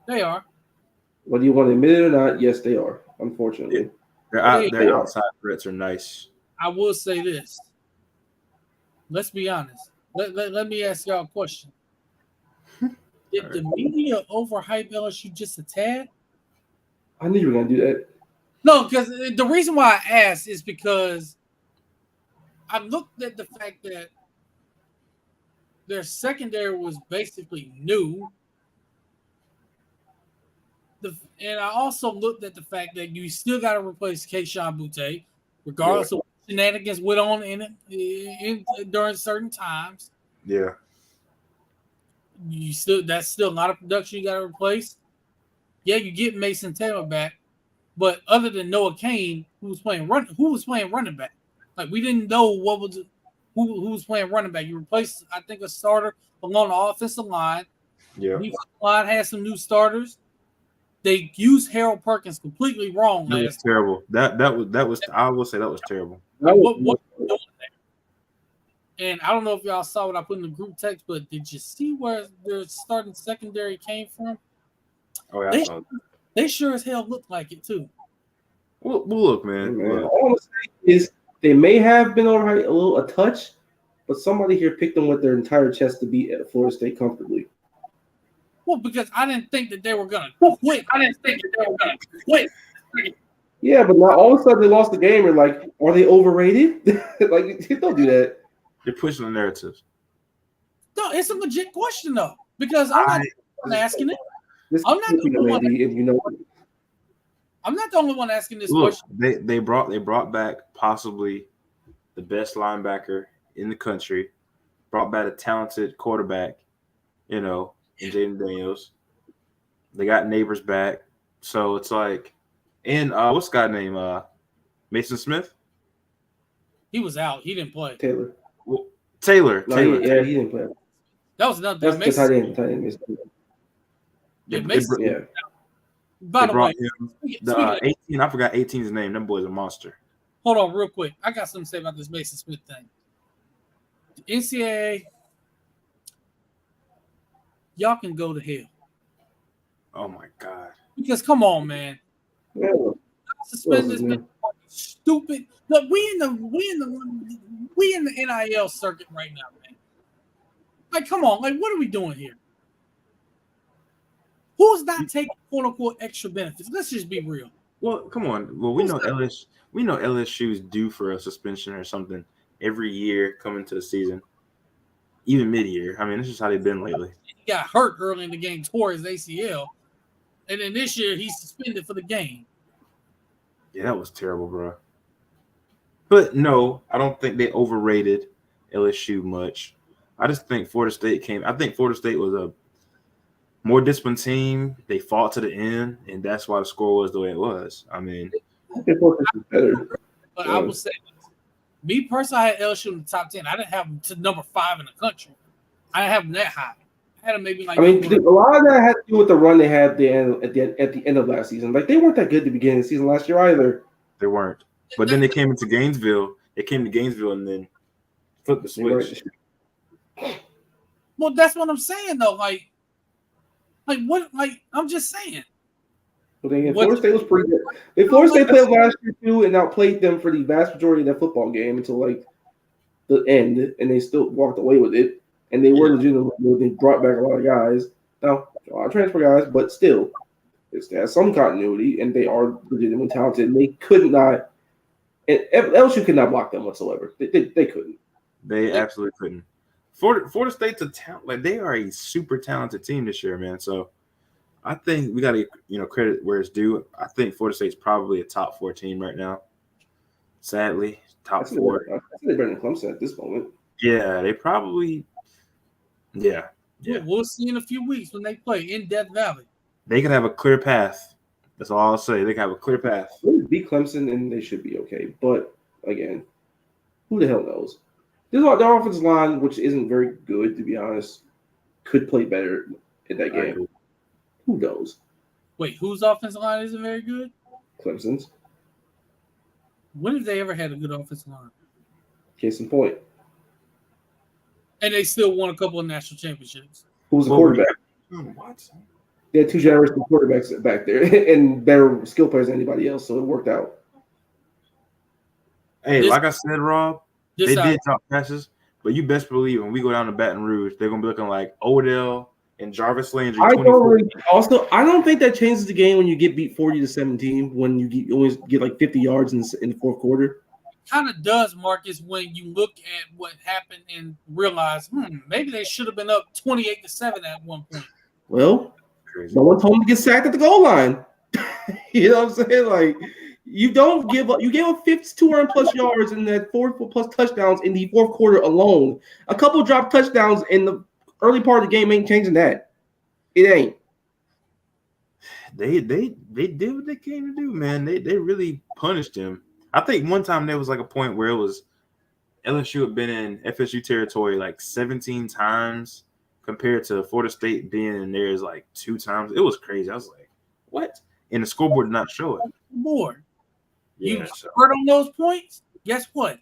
They are. Whether you want to admit it or not, yes, they are. Unfortunately, their outside threats are nice. I will say this. Let's be honest. Let me ask y'all a question. Did the media overhype LSU just a tad? I knew you were going to do that. No, because the reason why I asked is because I looked at the fact that their secondary was basically new. And I also looked at the fact that you still got to replace Keyshawn Butte, regardless of what shenanigans went on during certain times. Yeah. That's still a lot of production you got to replace. Yeah, you get Mason Taylor back, but other than Noah Kane, who was playing running back? Like, we didn't know who was playing running back. You replaced, I think, a starter along the offensive line. Yeah. The offensive line had some new starters. They used Harold Perkins completely wrong That was last. terrible. That was. I will say that was terrible. What doing there? And I don't know if y'all saw what I put in the group text, but did you see where their starting secondary came from? Oh yeah, I saw that. They sure as hell look like it too. Well, look, man. Look. All I'm saying is they may have been all right a touch, but somebody here picked them with their entire chest to beat at Florida State comfortably. Well, because I didn't think that they were gonna quit. Yeah, but now all of a sudden they lost the game. You're like, are they overrated? Like, don't do that. They're pushing the narratives. No, it's a legit question though, because I'm not the one asking it. I'm not the only one. I'm not the only one asking this question. They brought back possibly the best linebacker in the country, brought back a talented quarterback, in Jaden Daniels. They got Neighbors back, so it's like, and what's the guy name? Mason Smith. He was out. He didn't play. Taylor. Taylor. He didn't play. That was another. That's the tight end. Yeah. By the way, the 18. I forgot 18's name. That boy's a monster. Hold on, real quick. I got something to say about this Mason Smith thing. The NCAA, y'all can go to hell. Oh my God! Because come on, man. Yeah. Suspend this man. Stupid. Look, we in the NIL circuit right now, man. Like, come on, like, what are we doing here? Who's not taking quote unquote extra benefits? Let's just be real. Well, come on. Well, we know LSU is due for a suspension or something every year coming to the season, even mid-year. I mean, this is how they've been lately. He got hurt early in the game, tore his ACL, and then this year he's suspended for the game. Yeah, that was terrible, bro. But no, I don't think they overrated LSU much. I just think Florida State was a more disciplined team. They fought to the end, and that's why the score was the way it was. I mean, but I will say this. Me personally, I had LSU in the top 10. I didn't have them to number 5 in the country. I didn't have them that high. I had them maybe like. I mean, a lot of that had to do with the run they had at the end of last season. Like, they weren't that good at the beginning of the season last year either. They weren't. But then they came into Gainesville. And then flipped the switch. Well, that's what I'm saying though. Like what? Like, I'm just saying. Well, Florida State was pretty good. Florida State played last year too, and outplayed them for the vast majority of that football game until like the end, and they still walked away with it. And they were legitimate. They brought back a lot of guys. Now, a lot of transfer guys, but still, it has some continuity, and they are legitimately talented. And they could not. And LSU could not block them whatsoever. They couldn't. They absolutely couldn't. Florida State's a talent. Like, they are a super talented team this year, man. So I think we got to credit where it's due. I think Florida State's probably a top 4 team right now. Sadly, top 4. I think they're better than Clemson at this moment. Yeah, they probably. Yeah. We'll see in a few weeks when they play in Death Valley. They can have a clear path. That's all I'll say. They can have a clear path. They beat Clemson, and they should be okay. But again, who the hell knows? Their offensive line, which isn't very good, to be honest, could play better in that game. Who knows? Wait, whose offensive line isn't very good? Clemson's. When have they ever had a good offensive line? Case in point. And they still won a couple of national championships. Who's the quarterback? What? They had 2 generational quarterbacks back there and better skill players than anybody else, so it worked out. Hey, like I said, Rob, they did drop passes, but you best believe when we go down to Baton Rouge, they're gonna be looking like Odell and Jarvis Landry. I don't think that changes the game when you get beat 40-17 when you always get like 50 yards in the fourth quarter. Kind of does, Marcus, when you look at what happened and realize, maybe they should have been up 28-7 at one point. Well, no one told them to get sacked at the goal line. You know what I'm saying? Like, you don't give up. You gave up 200 plus yards in that 4 plus touchdowns in the fourth quarter alone. A couple dropped touchdowns in the early part of the game ain't changing that. It ain't. They did what they came to do, man. They really punished him. I think one time there was like a point where it was LSU had been in FSU territory like 17 times compared to Florida State being in theirs like 2 times. It was crazy. I was like, What? And the scoreboard did not show it. Board. Yeah, You so. hurt on those points. Guess what?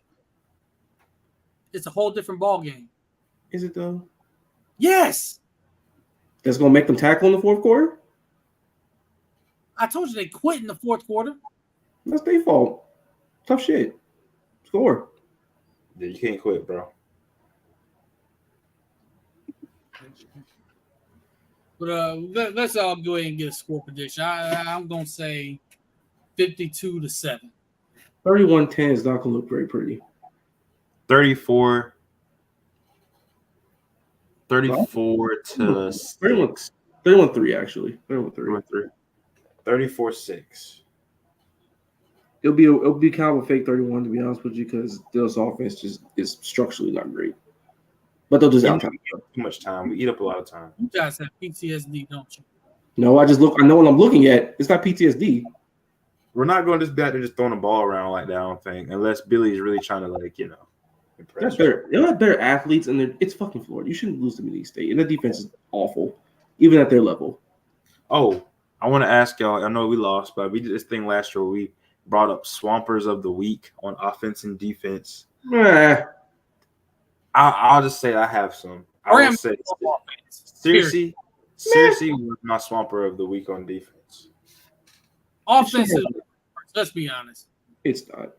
It's a whole different ball game. Is it though? Yes. That's gonna make them tackle in the fourth quarter. I told you they quit in the fourth quarter. That's their fault. Tough shit. Score. Yeah, you can't quit, bro. But let's all go ahead and get a score prediction. I'm gonna say 52-7. 31-10 is not gonna look very pretty. 34 to 6. 31-3 actually. 31-3. 34-6. It'll be kind of a fake 31 to be honest with you because this offense just is structurally not great. But they'll just out time. Too much time. We eat up a lot of time. You guys have PTSD, don't you? No, I know what I'm looking at. It's not PTSD. We're not going to just back to just throwing the ball around like that, I don't think, unless Billy is really trying to impress. They're not better athletes, and it's fucking Florida. You shouldn't lose to McNeese State, and the defense is awful, even at their level. Oh, I want to ask y'all. I know we lost, but we did this thing last year where we brought up Swampers of the Week on offense and defense. I'll just say I have some. I will say seriously was my Swamper of the Week on defense. Offensive. Let's be honest. It's not.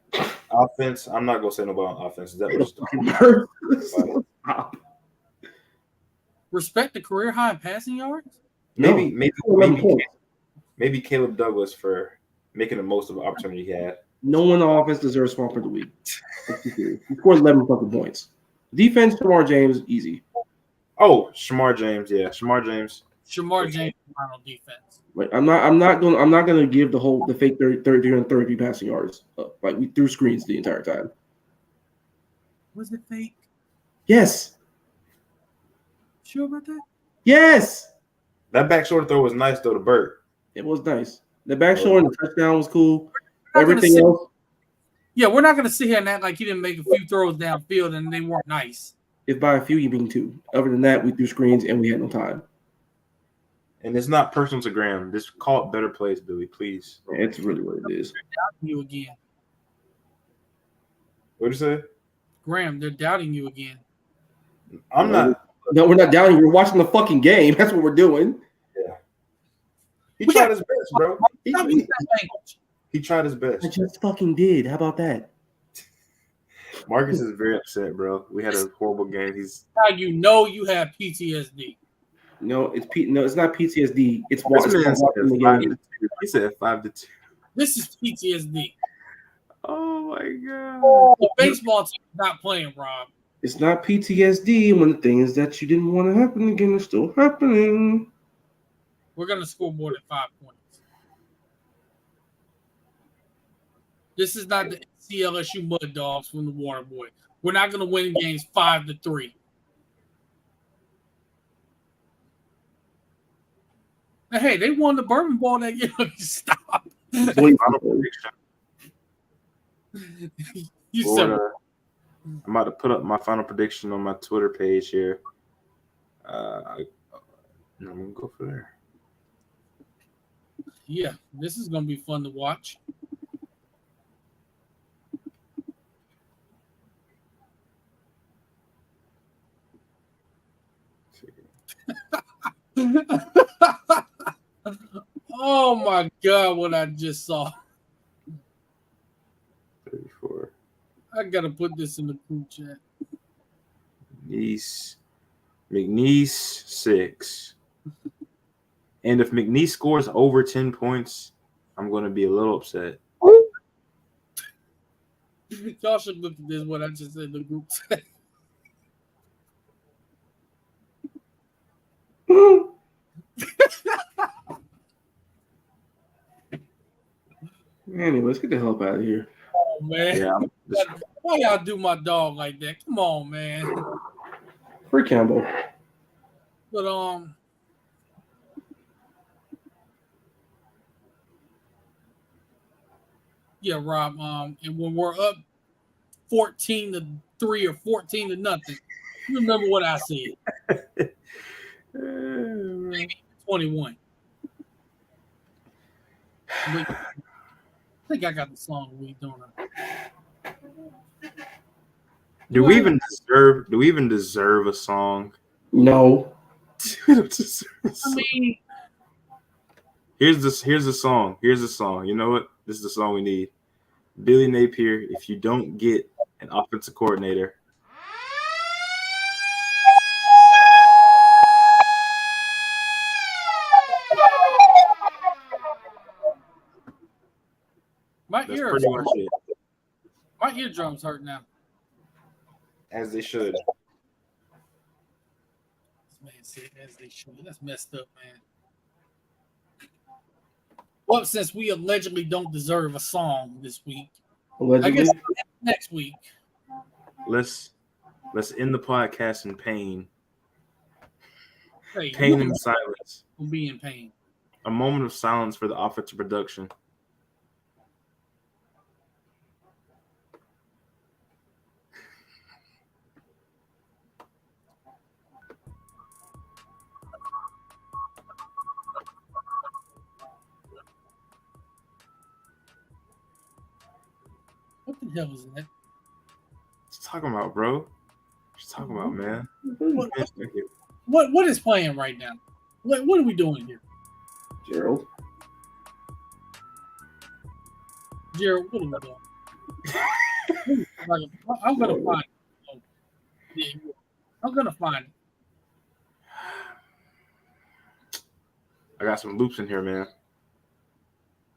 Offense, I'm not gonna say no about offense. That was Respect the career high in passing yards. Maybe Caleb Douglas for making the most of the opportunity he had. No one on offense deserves Swamper of the Week. He scored 11 fucking points. Defense, Shamar James, easy. Oh, Shamar James, yeah, Shamar James on defense. Like I'm not gonna give the fake 30 passing yards. Like we threw screens the entire time. Was it fake? Yes. Sure about that? Yes. That back shoulder throw was nice though to Burt. It was nice. The back shoulder and the touchdown was cool. Everything else. Yeah, we're not gonna sit here and act like he didn't make a few throws downfield and they weren't nice. If by a few you mean two. Other than that, we threw screens and we had no time. And it's not personal to Graham. Just call it better plays, Billy, please. It's really what it is. They're doubting you again. What'd you say? Graham, they're doubting you again. I'm not. No, we're not doubting you. We're watching the fucking game. That's what we're doing. Yeah. He tried his best, bro. He tried his best. I just fucking did. How about that? Marcus is very upset, bro. We had a horrible game. How you know you have PTSD? No, it's not PTSD. It's watching the game. He said 5-2. This is PTSD. Oh my god. The baseball team is not playing, Rob. It's not PTSD when the things that you didn't want to happen again are still happening. We're gonna score more than 5 points. This is not the CLSU Mud Dogs from the Water Boy. We're not gonna win games 5-3. Hey, they won the Bourbon Bowl that year. Stop. You said I'm about to put up my final prediction on my Twitter page here. I'm gonna go for there. Yeah, this is gonna be fun to watch. Oh my god, what I just saw. 34. I gotta put this in the group chat. McNeese 6. And if McNeese scores over 10 points, I'm going to be a little upset. Y'all should look at this, what I just said in the group chat. Anyway, let's get the hell out of here. Oh, man. Yeah, why y'all do my dog like that? Come on, man. Free Campbell. But yeah, Rob. And when we're up 14-3 or 14-0, you remember what I said? Maybe 21. But I think I got the song we doing. Do we even deserve a song? No. I mean, here's the song. Here's the song. You know what? This is the song we need. Billy Napier, if you don't get an offensive coordinator. my That's pretty much it. My eardrums hurt now. As they should. Man said as they should. That's messed up, man. Well, since we allegedly don't deserve a song this week, Allegedly. I guess next week. Let's end the podcast in pain. Hey, Pain and silence. will be in pain. A moment of silence for the offensive production. What the hell is that? What's talking about, bro? What's talking about, man? What is playing right now? What are we doing here? Gerald. Gerald, what are we doing? I'm gonna find it. I'm gonna find it. I got some loops in here, man.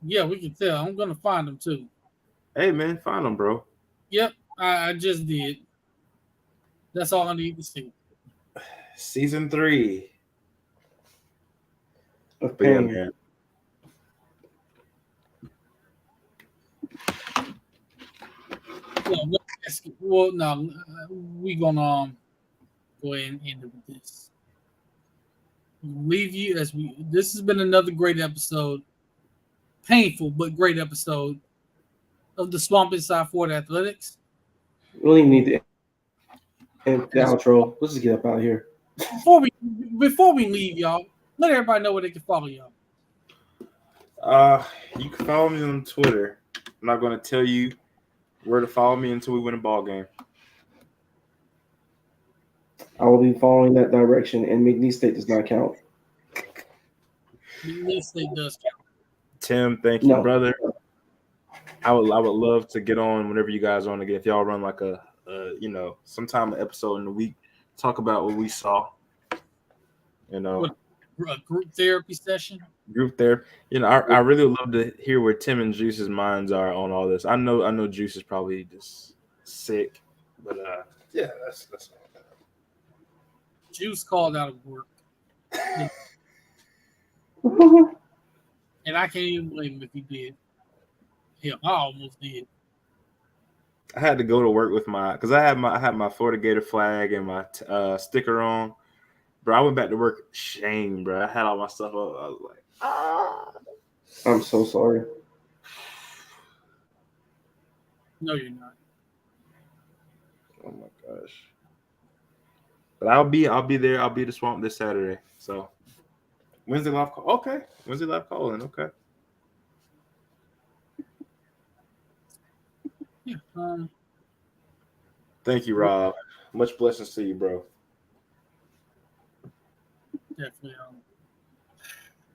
Yeah, we can tell. I'm gonna find them too. Hey, man, find them, bro. Yep, I just did. That's all I need to see. Season 3. Of But yeah, pain. man. Well, no, we gonna go ahead and end it with this. We'll leave you as we. This has been another great episode, painful but great episode of the Swamp Inside Ford Athletics. We don't even need to end the outro. Let's just get up out of here. Before we leave, y'all, let everybody know where they can follow y'all. You can follow me on Twitter. I'm not going to tell you where to follow me until we win a ball game. I will be following that direction, and McNeese State does not count. McNeese State does count. Tim, thank you, No. brother. I would love to get on whenever you guys on again. If y'all run like a sometime an episode in the week, talk about what we saw. You know, What? A group therapy session. group there. You know, I really would love to hear where Tim and Juice's minds are on all this. I know Juice is probably just sick, but yeah, that's Juice called out of work, and I can't even blame him if he did. Hell, I almost did. I had to go to work with because I had my Florida Gator flag and my sticker on. Bro, I went back to work. Shame, bro. I had all my stuff up. I was like, I'm so sorry. No, you're not. oh my gosh. But I'll be there. I'll be the Swamp this Saturday. So Wednesday live call. Okay. Wednesday live calling. Okay. Yeah. Thank you, Rob. Much blessings to you, bro. Definitely.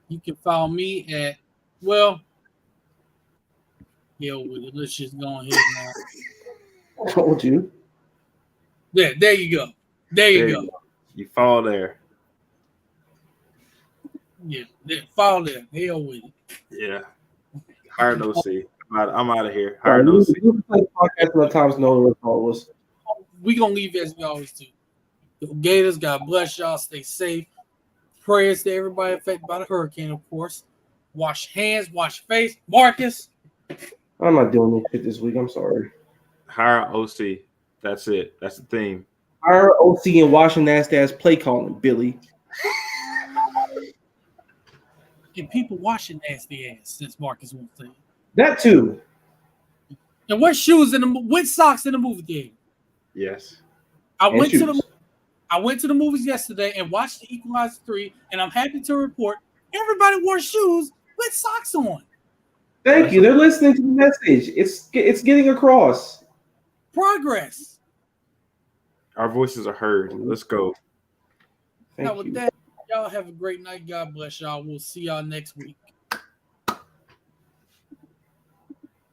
You can follow me at with it. Let's just go ahead now. I told you. There you go. There you go. You fall there. Yeah, follow there. Hell with it. Yeah. Hard no see. I'm out of here. Hard no see. You can play podcast when the times know what call us. We gonna leave as we always do. The Gators, God bless y'all. Stay safe. Prayers to everybody affected by the hurricane, of course. Wash hands, wash face. Marcus. I'm not doing this shit this week. I'm sorry. Hire OC. That's it. That's the theme. Hire OC and washing nasty ass play calling, Billy. And people washing nasty ass, since Marcus won't say it. That too. And wear shoes with socks in the movie theater. Yes. I And went shoes. to the movies yesterday and watched The Equalizer 3, and I'm happy to report everybody wore shoes with socks on. Thank you. They're listening to the message. It's getting across. Progress. Our voices are heard. Let's go. Thank Now with you. that, y'all have a great night. God bless y'all. We'll see y'all next week.